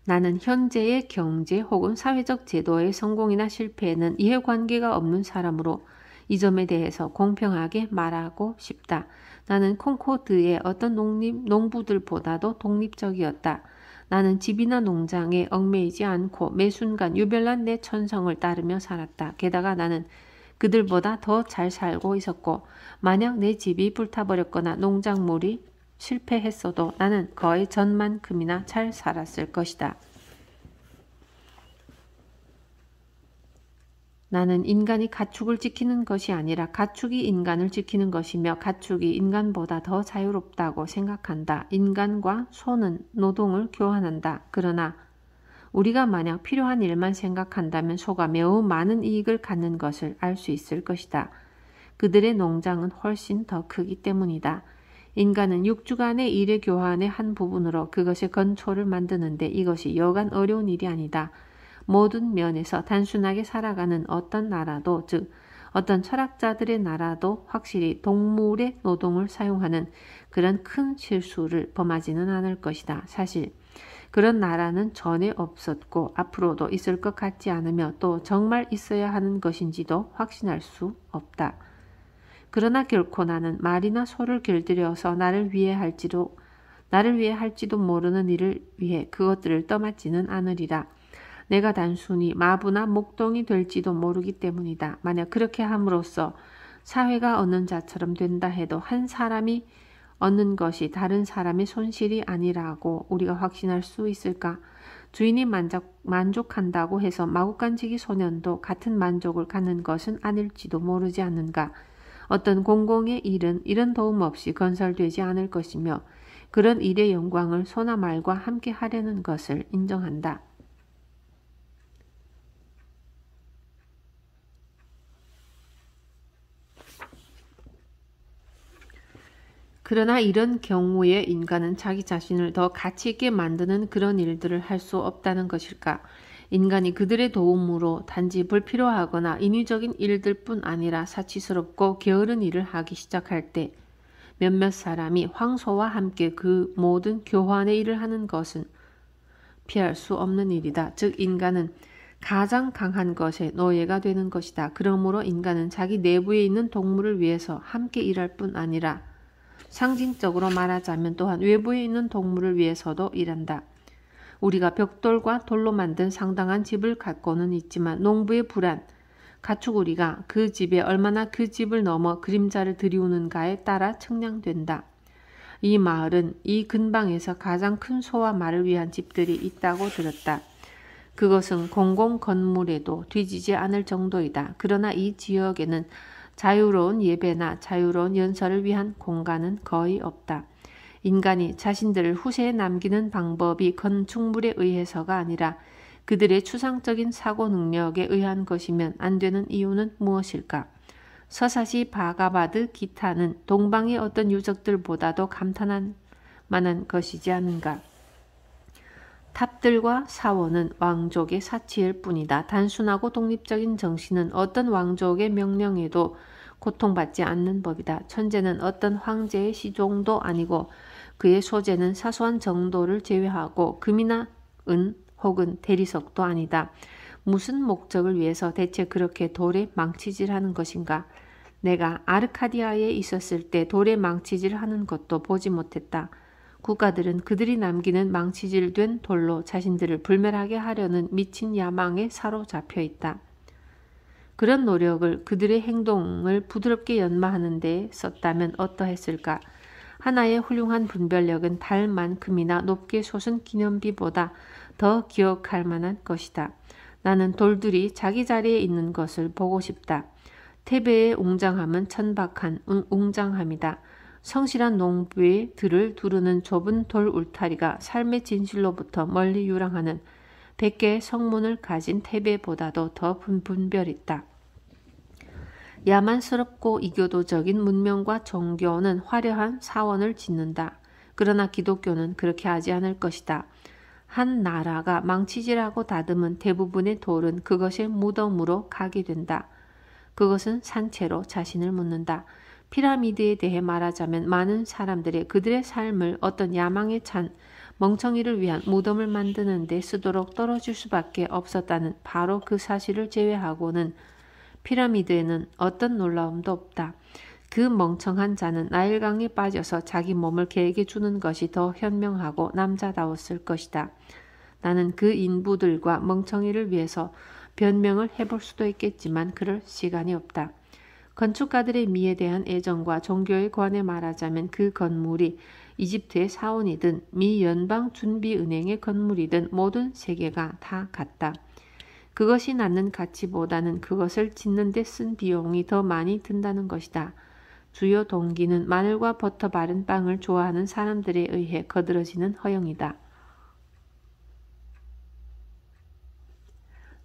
나는 현재의 경제 혹은 사회적 제도의 성공이나 실패에는 이해관계가 없는 사람으로 이 점에 대해서 공평하게 말하고 싶다. 나는 콩코드의 어떤 농부들보다도 독립적이었다. 나는 집이나 농장에 얽매이지 않고 매 순간 유별난 내 천성을 따르며 살았다. 게다가 나는 그들보다 더 잘 살고 있었고 만약 내 집이 불타버렸거나 농작물이 실패했어도 나는 거의 전만큼이나 잘 살았을 것이다. 나는 인간이 가축을 지키는 것이 아니라 가축이 인간을 지키는 것이며 가축이 인간보다 더 자유롭다고 생각한다. 인간과 소는 노동을 교환한다. 그러나 우리가 만약 필요한 일만 생각한다면 소가 매우 많은 이익을 갖는 것을 알 수 있을 것이다. 그들의 농장은 훨씬 더 크기 때문이다. 인간은 6주간의 일의 교환의 한 부분으로 그것의 건초를 만드는데 이것이 여간 어려운 일이 아니다. 모든 면에서 단순하게 살아가는 어떤 나라도 즉 어떤 철학자들의 나라도 확실히 동물의 노동을 사용하는 그런 큰 실수를 범하지는 않을 것이다. 사실 그런 나라는 전에 없었고 앞으로도 있을 것 같지 않으며 또 정말 있어야 하는 것인지도 확신할 수 없다. 그러나 결코 나는 말이나 소를 길들여서 나를 위해 할지도 모르는 일을 위해 그것들을 떠맡지는 않으리라. 내가 단순히 마부나 목동이 될지도 모르기 때문이다. 만약 그렇게 함으로써 사회가 얻는 자처럼 된다 해도 한 사람이 얻는 것이 다른 사람의 손실이 아니라고 우리가 확신할 수 있을까? 주인이 만족한다고 해서 마구간지기 소년도 같은 만족을 갖는 것은 아닐지도 모르지 않는가? 어떤 공공의 일은 이런 도움 없이 건설되지 않을 것이며 그런 일의 영광을 소나 말과 함께 하려는 것을 인정한다. 그러나 이런 경우에 인간은 자기 자신을 더 가치 있게 만드는 그런 일들을 할 수 없다는 것일까? 인간이 그들의 도움으로 단지 불필요하거나 인위적인 일들뿐 아니라 사치스럽고 게으른 일을 하기 시작할 때 몇몇 사람이 황소와 함께 그 모든 교환의 일을 하는 것은 피할 수 없는 일이다. 즉 인간은 가장 강한 것의 노예가 되는 것이다. 그러므로 인간은 자기 내부에 있는 동물을 위해서 함께 일할 뿐 아니라 상징적으로 말하자면 또한 외부에 있는 동물을 위해서도 일한다. 우리가 벽돌과 돌로 만든 상당한 집을 갖고는 있지만 농부의 불안, 가축우리가 그 집에 얼마나 그 집을 넘어 그림자를 들이우는가에 따라 측량된다. 이 마을은 이 근방에서 가장 큰 소와 말을 위한 집들이 있다고 들었다. 그것은 공공 건물에도 뒤지지 않을 정도이다. 그러나 이 지역에는 자유로운 예배나 자유로운 연설을 위한 공간은 거의 없다. 인간이 자신들을 후세에 남기는 방법이 건축물에 의해서가 아니라 그들의 추상적인 사고 능력에 의한 것이면 안 되는 이유는 무엇일까? 서사시 바가바드 기타는 동방의 어떤 유적들보다도 감탄할 만한 것이지 않은가? 탑들과 사원은 왕족의 사치일 뿐이다. 단순하고 독립적인 정신은 어떤 왕족의 명령에도 고통받지 않는 법이다. 천재는 어떤 황제의 시종도 아니고 그의 소재는 사소한 정도를 제외하고 금이나 은 혹은 대리석도 아니다. 무슨 목적을 위해서 대체 그렇게 돌에 망치질하는 것인가? 내가 아르카디아에 있었을 때 돌에 망치질하는 것도 보지 못했다. 국가들은 그들이 남기는 망치질된 돌로 자신들을 불멸하게 하려는 미친 야망에 사로잡혀 있다. 그런 노력을 그들의 행동을 부드럽게 연마하는 데 썼다면 어떠했을까? 하나의 훌륭한 분별력은 달만큼이나 높게 솟은 기념비보다 더 기억할 만한 것이다. 나는 돌들이 자기 자리에 있는 것을 보고 싶다. 태베의 웅장함은 천박한 웅장함이다. 성실한 농부의 들을 두르는 좁은 돌 울타리가 삶의 진실로부터 멀리 유랑하는 100개의 성문을 가진 태베보다도 더 분별있다. 야만스럽고 이교도적인 문명과 종교는 화려한 사원을 짓는다. 그러나 기독교는 그렇게 하지 않을 것이다. 한 나라가 망치질하고 다듬은 대부분의 돌은 그것의 무덤으로 가게 된다. 그것은 산채로 자신을 묻는다. 피라미드에 대해 말하자면 많은 사람들이 그들의 삶을 어떤 야망에 찬 멍청이를 위한 무덤을 만드는 데 쓰도록 떨어질 수밖에 없었다는 바로 그 사실을 제외하고는 피라미드에는 어떤 놀라움도 없다. 그 멍청한 자는 나일강에 빠져서 자기 몸을 개에게 주는 것이 더 현명하고 남자다웠을 것이다. 나는 그 인부들과 멍청이를 위해서 변명을 해볼 수도 있겠지만 그럴 시간이 없다. 건축가들의 미에 대한 애정과 종교에 관해 말하자면 그 건물이 이집트의 사원이든 미 연방준비은행의 건물이든 모든 세계가 다 같다. 그것이 낳는 가치보다는 그것을 짓는 데 쓴 비용이 더 많이 든다는 것이다. 주요 동기는 마늘과 버터 바른 빵을 좋아하는 사람들에 의해 거들어지는 허영이다.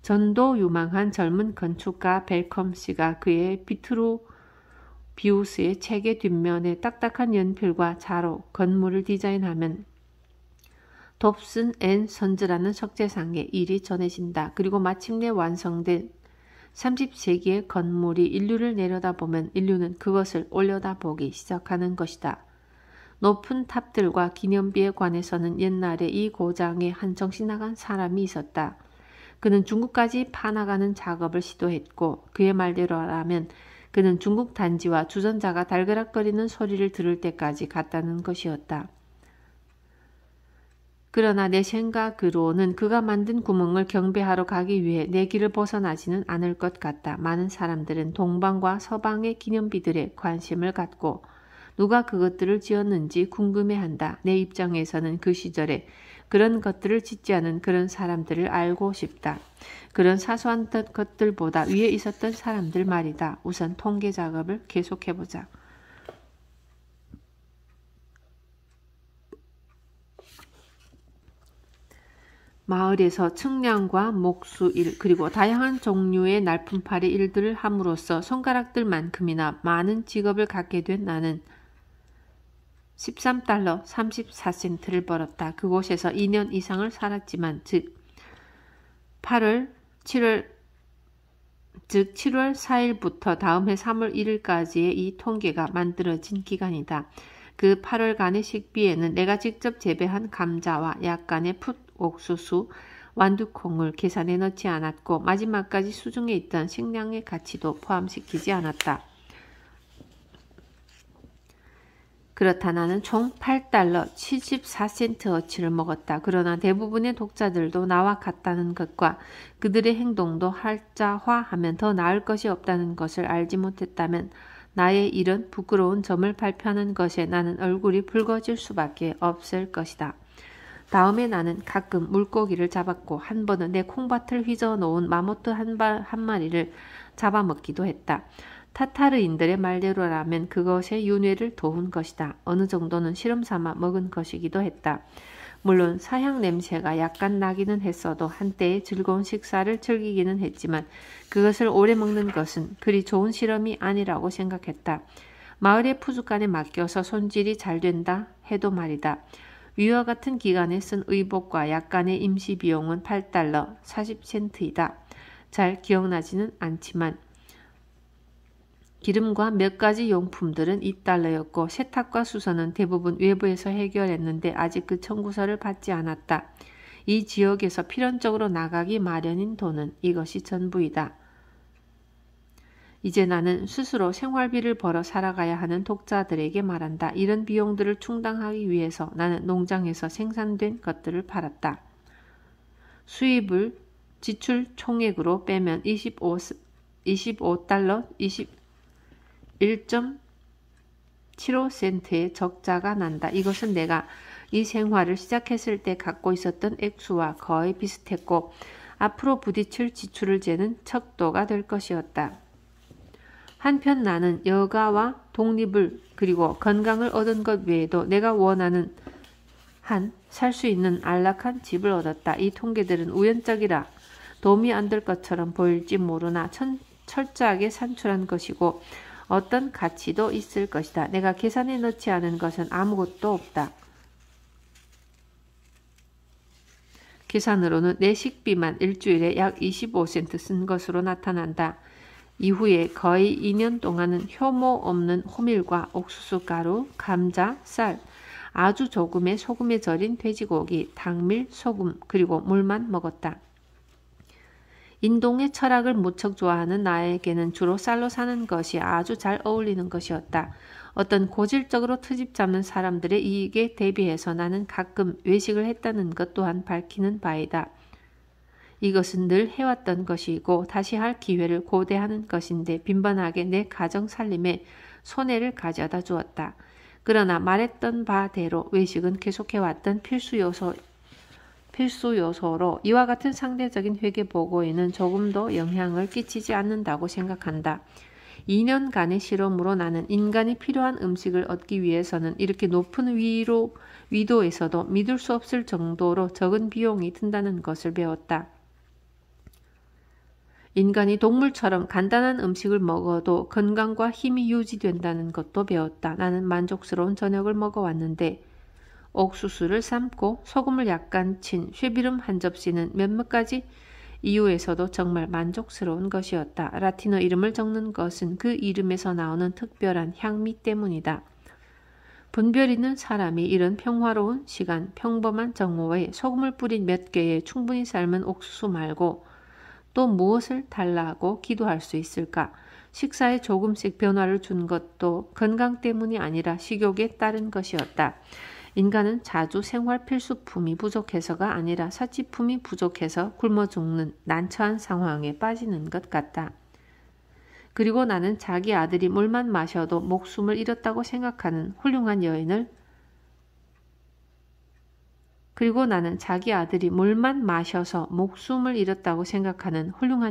전도 유망한 젊은 건축가 벨컴 씨가 그의 비트루비우스의 책의 뒷면에 딱딱한 연필과 자로 건물을 디자인하면 돕슨 앤 선즈라는 석재상에 일이 전해진다. 그리고 마침내 완성된 30세기의 건물이 인류를 내려다보면 인류는 그것을 올려다보기 시작하는 것이다. 높은 탑들과 기념비에 관해서는 옛날에 이 고장에 한 정신 나간 사람이 있었다. 그는 중국까지 파나가는 작업을 시도했고 그의 말대로라면 그는 중국 단지와 주전자가 달그락거리는 소리를 들을 때까지 갔다는 것이었다. 그러나 내 생각으로는 그가 만든 구멍을 경배하러 가기 위해 내 길을 벗어나지는 않을 것 같다. 많은 사람들은 동방과 서방의 기념비들에 관심을 갖고 누가 그것들을 지었는지 궁금해한다. 내 입장에서는 그 시절에 그런 것들을 짓지 않은 그런 사람들을 알고 싶다. 그런 사소한 것들보다 위에 있었던 사람들 말이다. 우선 통계 작업을 계속해보자. 마을에서 측량과 목수일 그리고 다양한 종류의 날품팔이 일들을 함으로써 손가락들만큼이나 많은 직업을 갖게 된 나는 13달러 34센트를 벌었다. 그곳에서 2년 이상을 살았지만 즉 7월 4일부터 다음 해 3월 1일까지의 이 통계가 만들어진 기간이다. 그 8월간의 식비에는 내가 직접 재배한 감자와 약간의 풋 옥수수, 완두콩을 계산해 넣지 않았고 마지막까지 수중에 있던 식량의 가치도 포함시키지 않았다. 그렇다 나는 총 8달러 74센트어치를 먹었다. 그러나 대부분의 독자들도 나와 같다는 것과 그들의 행동도 활자화하면 더 나을 것이 없다는 것을 알지 못했다면 나의 이런 부끄러운 점을 발표하는 것에 나는 얼굴이 붉어질 수밖에 없을 것이다. 다음에 나는 가끔 물고기를 잡았고 한 번은 내 콩밭을 휘저어 놓은 마모트 한 마리를 잡아먹기도 했다. 타타르인들의 말대로라면 그것의 윤회를 도운 것이다. 어느 정도는 실험삼아 먹은 것이기도 했다. 물론 사향 냄새가 약간 나기는 했어도 한때의 즐거운 식사를 즐기기는 했지만 그것을 오래 먹는 것은 그리 좋은 실험이 아니라고 생각했다. 마을의 푸주간에 맡겨서 손질이 잘 된다 해도 말이다. 위와 같은 기간에 쓴 의복과 약간의 임시 비용은 8달러 40센트이다. 잘 기억나지는 않지만 기름과 몇 가지 용품들은 2달러였고 세탁과 수선은 대부분 외부에서 해결했는데 아직 그 청구서를 받지 않았다. 이 지역에서 필연적으로 나가기 마련인 돈은 이것이 전부이다. 이제 나는 스스로 생활비를 벌어 살아가야 하는 독자들에게 말한다. 이런 비용들을 충당하기 위해서 나는 농장에서 생산된 것들을 팔았다. 수입을 지출 총액으로 빼면 25달러 1.75센트의 적자가 난다. 이것은 내가 이 생활을 시작했을 때 갖고 있었던 액수와 거의 비슷했고 앞으로 부딪힐 지출을 재는 척도가 될 것이었다. 한편 나는 여가와 독립을 그리고 건강을 얻은 것 외에도 내가 원하는 한 살 수 있는 안락한 집을 얻었다. 이 통계들은 우연적이라 도움이 안 될 것처럼 보일지 모르나 철저하게 산출한 것이고 어떤 가치도 있을 것이다. 내가 계산해 넣지 않은 것은 아무것도 없다. 계산으로는 내 식비만 일주일에 약 25센트 쓴 것으로 나타난다. 이후에 거의 2년 동안은 효모 없는 호밀과 옥수수 가루, 감자, 쌀, 아주 조금의 소금에 절인 돼지고기, 당밀, 소금, 그리고 물만 먹었다. 인동의 철학을 무척 좋아하는 나에게는 주로 쌀로 사는 것이 아주 잘 어울리는 것이었다. 어떤 고질적으로 트집 잡는 사람들의 이익에 대비해서 나는 가끔 외식을 했다는 것 또한 밝히는 바이다. 이것은 늘 해왔던 것이고 다시 할 기회를 고대하는 것인데 빈번하게 내 가정 살림에 손해를 가져다 주었다. 그러나 말했던 바대로 외식은 계속해왔던 필수 요소로 이와 같은 상대적인 회계보고에는 조금도 영향을 끼치지 않는다고 생각한다. 2년간의 실험으로 나는 인간이 필요한 음식을 얻기 위해서는 이렇게 높은 위도에서도 믿을 수 없을 정도로 적은 비용이 든다는 것을 배웠다. 인간이 동물처럼 간단한 음식을 먹어도 건강과 힘이 유지된다는 것도 배웠다. 나는 만족스러운 저녁을 먹어왔는데 옥수수를 삶고 소금을 약간 친 쇠비름 한 접시는 몇몇 가지 이유에서도 정말 만족스러운 것이었다. 라틴어 이름을 적는 것은 그 이름에서 나오는 특별한 향미 때문이다. 분별 있는 사람이 이런 평화로운 시간, 평범한 정오에 소금을 뿌린 몇 개의 충분히 삶은 옥수수 말고 또 무엇을 달라고 기도할 수 있을까? 식사에 조금씩 변화를 준 것도 건강 때문이 아니라 식욕에 따른 것이었다. 인간은 자주 생활 필수품이 부족해서가 아니라 사치품이 부족해서 굶어 죽는 난처한 상황에 빠지는 것 같다. 그리고 나는 자기 아들이 물만 마셔도 목숨을 잃었다고 생각하는 훌륭한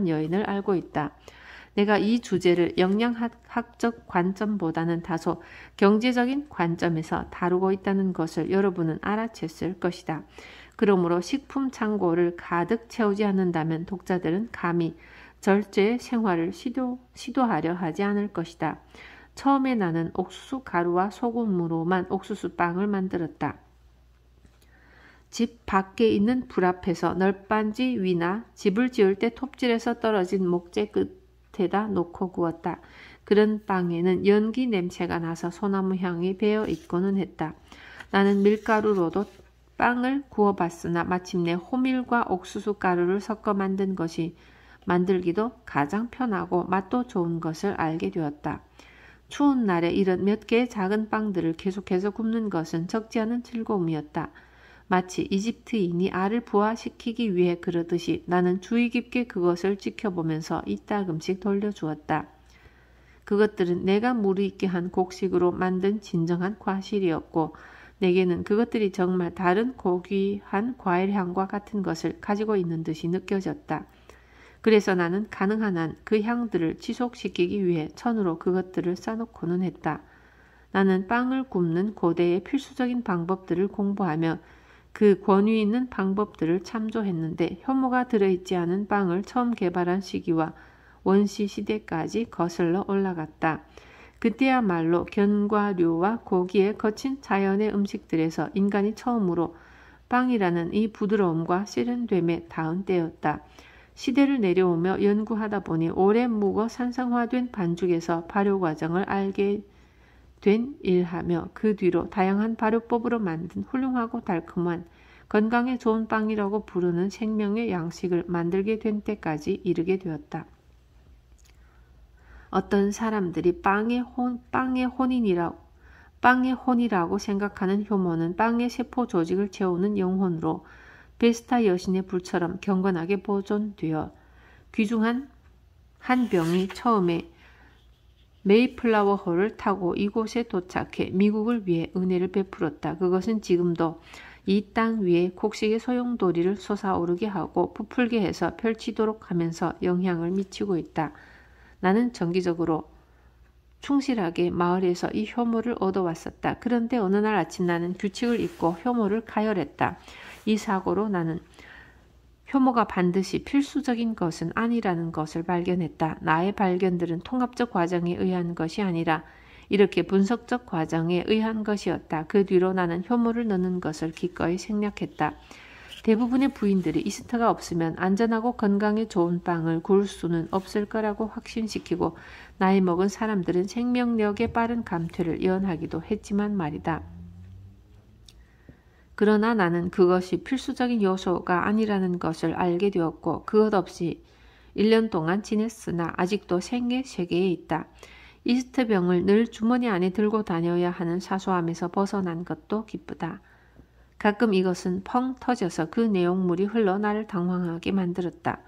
여인을 알고 있다. 내가 이 주제를 영양학적 관점보다는 다소 경제적인 관점에서 다루고 있다는 것을 여러분은 알아챘을 것이다. 그러므로 식품 창고를 가득 채우지 않는다면 독자들은 감히 절제의 생활을 시도하려 하지 않을 것이다. 처음에 나는 옥수수 가루와 소금으로만 옥수수빵을 만들었다. 집 밖에 있는 불 앞에서 널빤지 위나 집을 지을 때 톱질해서 떨어진 목재 끝에다 놓고 구웠다. 그런 빵에는 연기 냄새가 나서 소나무 향이 배어 있고는 했다. 나는 밀가루로도 빵을 구워봤으나 마침내 호밀과 옥수수 가루를 섞어 만든 것이 만들기도 가장 편하고 맛도 좋은 것을 알게 되었다. 추운 날에 이런 몇 개의 작은 빵들을 계속해서 굽는 것은 적지 않은 즐거움이었다. 마치 이집트인이 알을 부화시키기 위해 그러듯이 나는 주의 깊게 그것을 지켜보면서 이따금씩 돌려주었다. 그것들은 내가 무르익게 한 곡식으로 만든 진정한 과실이었고 내게는 그것들이 정말 다른 고귀한 과일 향과 같은 것을 가지고 있는 듯이 느껴졌다. 그래서 나는 가능한 한 그 향들을 지속시키기 위해 천으로 그것들을 싸놓고는 했다. 나는 빵을 굽는 고대의 필수적인 방법들을 공부하며 그 권위 있는 방법들을 참조했는데 효모가 들어있지 않은 빵을 처음 개발한 시기와 원시 시대까지 거슬러 올라갔다. 그때야말로 견과류와 고기의 거친 자연의 음식들에서 인간이 처음으로 빵이라는 이 부드러움과 세련됨에 닿은 때였다. 시대를 내려오며 연구하다 보니 오래 묵어 산성화된 반죽에서 발효 과정을 알게 된 일하며 그 뒤로 다양한 발효법으로 만든 훌륭하고 달콤한 건강에 좋은 빵이라고 부르는 생명의 양식을 만들게 된 때까지 이르게 되었다. 어떤 사람들이 빵의 혼이라고 생각하는 효모는 빵의 세포 조직을 채우는 영혼으로 베스타 여신의 불처럼 경건하게 보존되어 귀중한 한 병이 처음에 메이플라워호를 타고 이곳에 도착해 미국을 위해 은혜를 베풀었다. 그것은 지금도 이 땅 위에 곡식의 소용돌이를 솟아오르게 하고 부풀게 해서 펼치도록 하면서 영향을 미치고 있다. 나는 정기적으로 충실하게 마을에서 이 효모를 얻어왔었다. 그런데 어느 날 아침 나는 규칙을 잊고 효모를 가열했다. 이 사고로 나는 효모가 반드시 필수적인 것은 아니라는 것을 발견했다. 나의 발견들은 통합적 과정에 의한 것이 아니라 이렇게 분석적 과정에 의한 것이었다. 그 뒤로 나는 효모를 넣는 것을 기꺼이 생략했다. 대부분의 부인들이 이스트가 없으면 안전하고 건강에 좋은 빵을 구울 수는 없을 거라고 확신시키고 나이 먹은 사람들은 생명력의 빠른 감퇴를 예언하기도 했지만 말이다. 그러나 나는 그것이 필수적인 요소가 아니라는 것을 알게 되었고 그것 없이 1년 동안 지냈으나 아직도 생애 세계에 있다. 이스트병을 늘 주머니 안에 들고 다녀야 하는 사소함에서 벗어난 것도 기쁘다. 가끔 이것은 펑 터져서 그 내용물이 흘러 나를 당황하게 만들었다.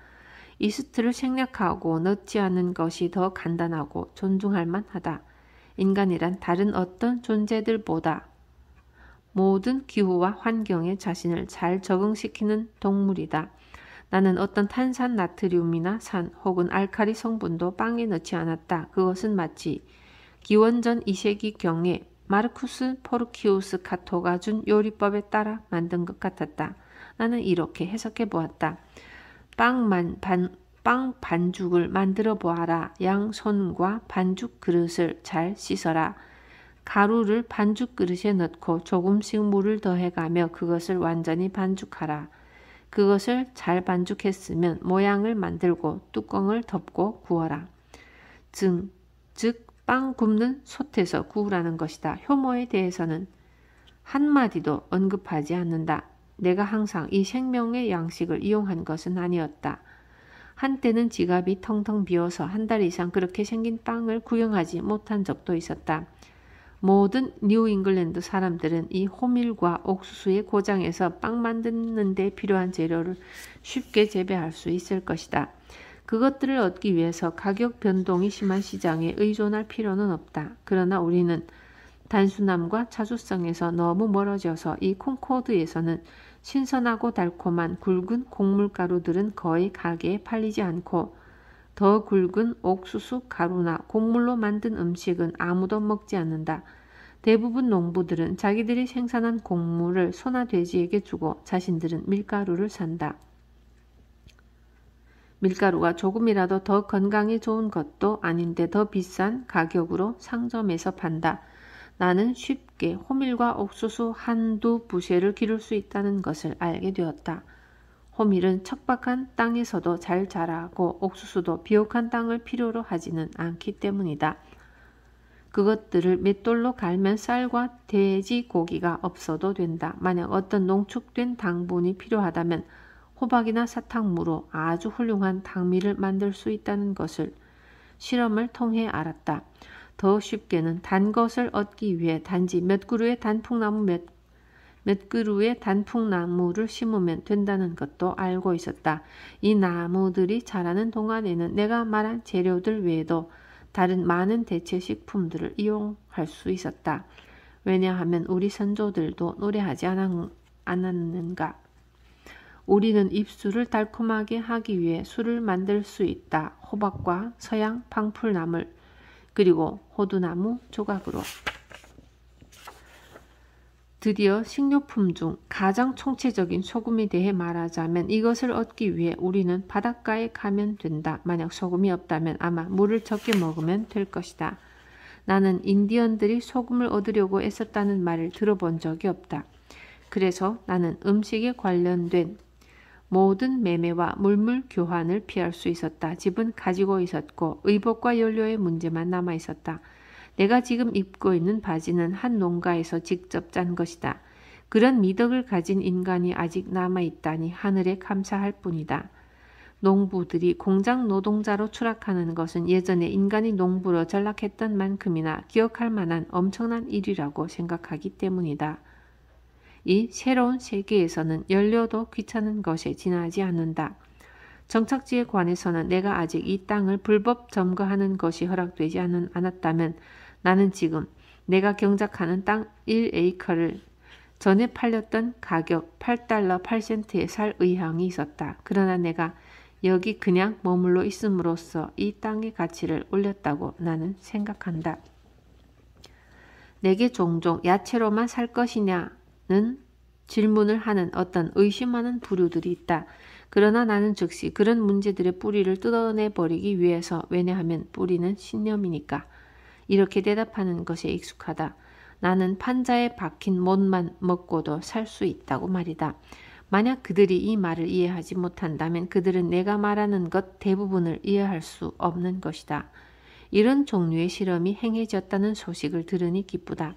이스트를 생략하고 넣지 않는 것이 더 간단하고 존중할 만하다. 인간이란 다른 어떤 존재들보다 모든 기후와 환경에 자신을 잘 적응시키는 동물이다. 나는 어떤 탄산 나트륨이나 산 혹은 알칼리 성분도 빵에 넣지 않았다. 그것은 마치 기원전 2세기경에 마르쿠스 포르키우스 카토가 준 요리법에 따라 만든 것 같았다. 나는 이렇게 해석해 보았다. 빵 반죽을 만들어 보아라. 양손과 반죽 그릇을 잘 씻어라. 가루를 반죽 그릇에 넣고 조금씩 물을 더해가며 그것을 완전히 반죽하라. 그것을 잘 반죽했으면 모양을 만들고 뚜껑을 덮고 구워라. 즉 빵 굽는 솥에서 구우라는 것이다. 효모에 대해서는 한마디도 언급하지 않는다. 내가 항상 이 생명의 양식을 이용한 것은 아니었다. 한때는 지갑이 텅텅 비어서 한 달 이상 그렇게 생긴 빵을 구경하지 못한 적도 있었다. 모든 뉴 잉글랜드 사람들은 이 호밀과 옥수수의 고장에서 빵 만드는 데 필요한 재료를 쉽게 재배할 수 있을 것이다. 그것들을 얻기 위해서 가격 변동이 심한 시장에 의존할 필요는 없다. 그러나 우리는 단순함과 자주성에서 너무 멀어져서 이 콩코드에서는 신선하고 달콤한 굵은 곡물가루들은 거의 가게에 팔리지 않고 더 굵은 옥수수 가루나 곡물로 만든 음식은 아무도 먹지 않는다. 대부분 농부들은 자기들이 생산한 곡물을 소나 돼지에게 주고 자신들은 밀가루를 산다. 밀가루가 조금이라도 더 건강에 좋은 것도 아닌데 더 비싼 가격으로 상점에서 판다. 나는 쉽게 호밀과 옥수수 한두 부쉐를 기를 수 있다는 것을 알게 되었다. 호밀은 척박한 땅에서도 잘 자라고 옥수수도 비옥한 땅을 필요로 하지는 않기 때문이다. 그것들을 맷돌로 갈면 쌀과 돼지 고기가 없어도 된다. 만약 어떤 농축된 당분이 필요하다면 호박이나 사탕무로 아주 훌륭한 당미를 만들 수 있다는 것을 실험을 통해 알았다. 더 쉽게는 단 것을 얻기 위해 단지 몇 그루의 단풍나무를 심으면 된다는 것도 알고 있었다. 이 나무들이 자라는 동안에는 내가 말한 재료들 외에도 다른 많은 대체 식품들을 이용할 수 있었다. 왜냐하면 우리 선조들도 노래하지 않았는가? 우리는 입술을 달콤하게 하기 위해 술을 만들 수 있다. 호박과 서양 방풀나물 그리고 호두나무 조각으로. 드디어 식료품 중 가장 총체적인 소금에 대해 말하자면 이것을 얻기 위해 우리는 바닷가에 가면 된다. 만약 소금이 없다면 아마 물을 적게 먹으면 될 것이다. 나는 인디언들이 소금을 얻으려고 애썼다는 말을 들어본 적이 없다. 그래서 나는 음식에 관련된 모든 매매와 물물 교환을 피할 수 있었다. 집은 가지고 있었고 의복과 연료의 문제만 남아 있었다. 내가 지금 입고 있는 바지는 한 농가에서 직접 짠 것이다. 그런 미덕을 가진 인간이 아직 남아있다니 하늘에 감사할 뿐이다. 농부들이 공장 노동자로 추락하는 것은 예전에 인간이 농부로 전락했던 만큼이나 기억할 만한 엄청난 일이라고 생각하기 때문이다. 이 새로운 세계에서는 연료도 귀찮은 것에 지나지 않는다. 정착지에 관해서는 내가 아직 이 땅을 불법 점거하는 것이 허락되지 않았다면 나는 지금 내가 경작하는 땅 1에이커를 전에 팔렸던 가격 8달러 8센트에 살 의향이 있었다. 그러나 내가 여기 그냥 머물러 있음으로써 이 땅의 가치를 올렸다고 나는 생각한다. 내게 종종 야채로만 살 것이냐는 질문을 하는 어떤 의심하는 부류들이 있다. 그러나 나는 즉시 그런 문제들의 뿌리를 뜯어내버리기 위해서 왜냐하면 뿌리는 신념이니까 이렇게 대답하는 것에 익숙하다. 나는 판자에 박힌 못만 먹고도 살 수 있다고 말이다. 만약 그들이 이 말을 이해하지 못한다면 그들은 내가 말하는 것 대부분을 이해할 수 없는 것이다. 이런 종류의 실험이 행해졌다는 소식을 들으니 기쁘다.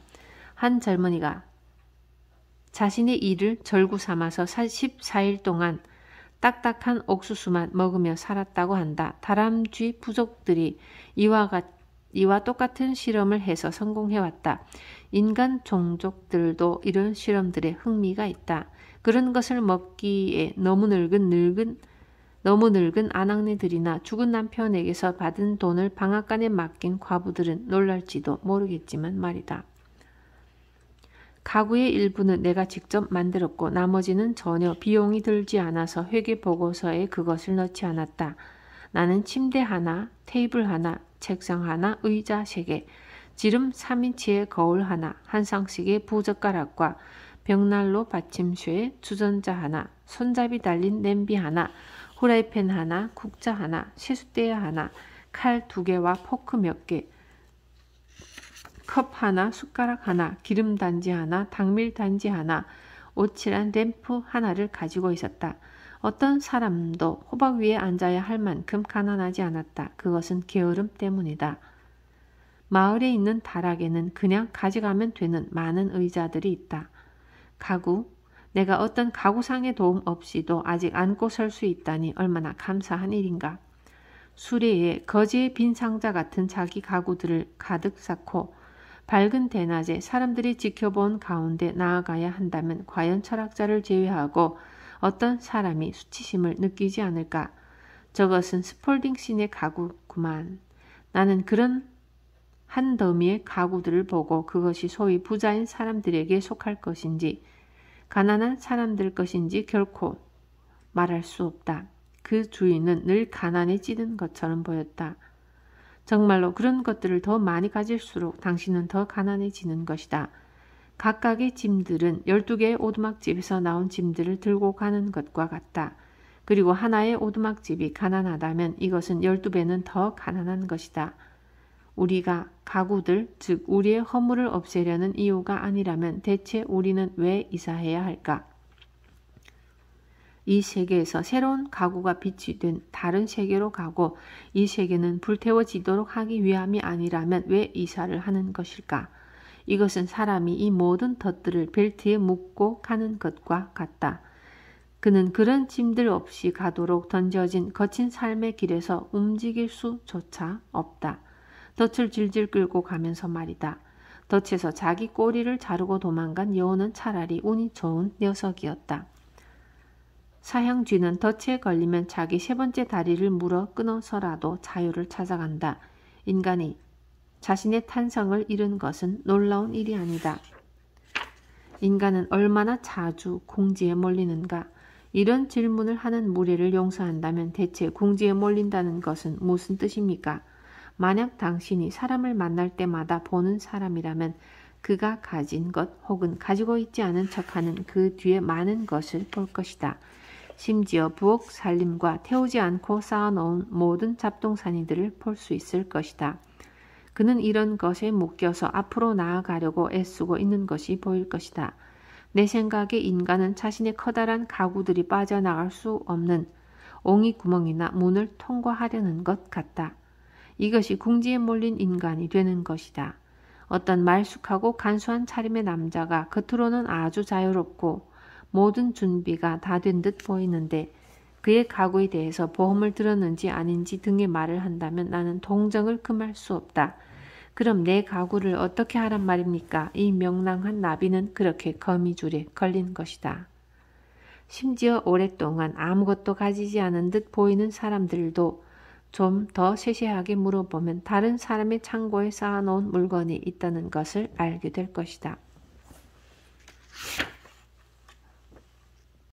한 젊은이가 자신의 일을 절구 삼아서 14일 동안 딱딱한 옥수수만 먹으며 살았다고 한다. 다람쥐 부족들이 이와 똑같은 실험을 해서 성공해왔다. 인간 종족들도 이런 실험들에 흥미가 있다. 그런 것을 먹기에 너무 늙은 아낙네들이나 죽은 남편에게서 받은 돈을 방앗간에 맡긴 과부들은 놀랄지도 모르겠지만 말이다. 가구의 일부는 내가 직접 만들었고 나머지는 전혀 비용이 들지 않아서 회계보고서에 그것을 넣지 않았다. 나는 침대 하나, 테이블 하나, 책상 하나, 의자 3개, 지름 3인치의 거울 하나, 한 상씩의 부젓가락과 벽난로 받침쇠, 주전자 하나, 손잡이 달린 냄비 하나, 후라이팬 하나, 국자 하나, 세숫대야 하나, 칼 2개와 포크 몇 개, 컵 하나, 숟가락 하나, 기름 단지 하나, 당밀 단지 하나, 오칠한 램프 하나를 가지고 있었다. 어떤 사람도 호박 위에 앉아야 할 만큼 가난하지 않았다. 그것은 게으름 때문이다. 마을에 있는 다락에는 그냥 가져가면 되는 많은 의자들이 있다. 가구, 내가 어떤 가구상의 도움 없이도 아직 앉고 설 수 있다니 얼마나 감사한 일인가. 수레에 거지의 빈 상자 같은 자기 가구들을 가득 쌓고 밝은 대낮에 사람들이 지켜본 가운데 나아가야 한다면 과연 철학자를 제외하고 어떤 사람이 수치심을 느끼지 않을까. 저것은 스폴딩신의 가구구만. 나는 그런 한 더미의 가구들을 보고 그것이 소위 부자인 사람들에게 속할 것인지 가난한 사람들 것인지 결코 말할 수 없다. 그 주인은 늘 가난에 찌든 것처럼 보였다. 정말로 그런 것들을 더 많이 가질수록 당신은 더 가난해지는 것이다. 각각의 짐들은 12개의 오두막집에서 나온 짐들을 들고 가는 것과 같다. 그리고 하나의 오두막집이 가난하다면 이것은 12배는 더 가난한 것이다. 우리가 가구들, 즉 우리의 허물을 없애려는 이유가 아니라면 대체 우리는 왜 이사해야 할까? 이 세계에서 새로운 가구가 빛이 된 다른 세계로 가고 이 세계는 불태워지도록 하기 위함이 아니라면 왜 이사를 하는 것일까? 이것은 사람이 이 모든 덫들을 벨트에 묶고 가는 것과 같다. 그는 그런 짐들 없이 가도록 던져진 거친 삶의 길에서 움직일 수조차 없다. 덫을 질질 끌고 가면서 말이다. 덫에서 자기 꼬리를 자르고 도망간 여우는 차라리 운이 좋은 녀석이었다. 사형쥐는 덫에 걸리면 자기 세 번째 다리를 물어 끊어서라도 자유를 찾아간다. 인간이 자신의 탄성을 잃은 것은 놀라운 일이 아니다. 인간은 얼마나 자주 궁지에 몰리는가? 이런 질문을 하는 무리를 용서한다면 대체 궁지에 몰린다는 것은 무슨 뜻입니까? 만약 당신이 사람을 만날 때마다 보는 사람이라면 그가 가진 것 혹은 가지고 있지 않은 척하는 그 뒤에 많은 것을 볼 것이다. 심지어 부엌 살림과 태우지 않고 쌓아놓은 모든 잡동사니들을 볼 수 있을 것이다. 그는 이런 것에 묶여서 앞으로 나아가려고 애쓰고 있는 것이 보일 것이다. 내 생각에 인간은 자신의 커다란 가구들이 빠져나갈 수 없는 옹이구멍이나 문을 통과하려는 것 같다. 이것이 궁지에 몰린 인간이 되는 것이다. 어떤 말쑥하고 간소한 차림의 남자가 겉으로는 아주 자유롭고 모든 준비가 다 된 듯 보이는데 그의 가구에 대해서 보험을 들었는지 아닌지 등의 말을 한다면 나는 동정을 금할 수 없다. 그럼 내 가구를 어떻게 하란 말입니까? 이 명랑한 나비는 그렇게 거미줄에 걸린 것이다. 심지어 오랫동안 아무것도 가지지 않은 듯 보이는 사람들도 좀 더 세세하게 물어보면 다른 사람의 창고에 쌓아놓은 물건이 있다는 것을 알게 될 것이다.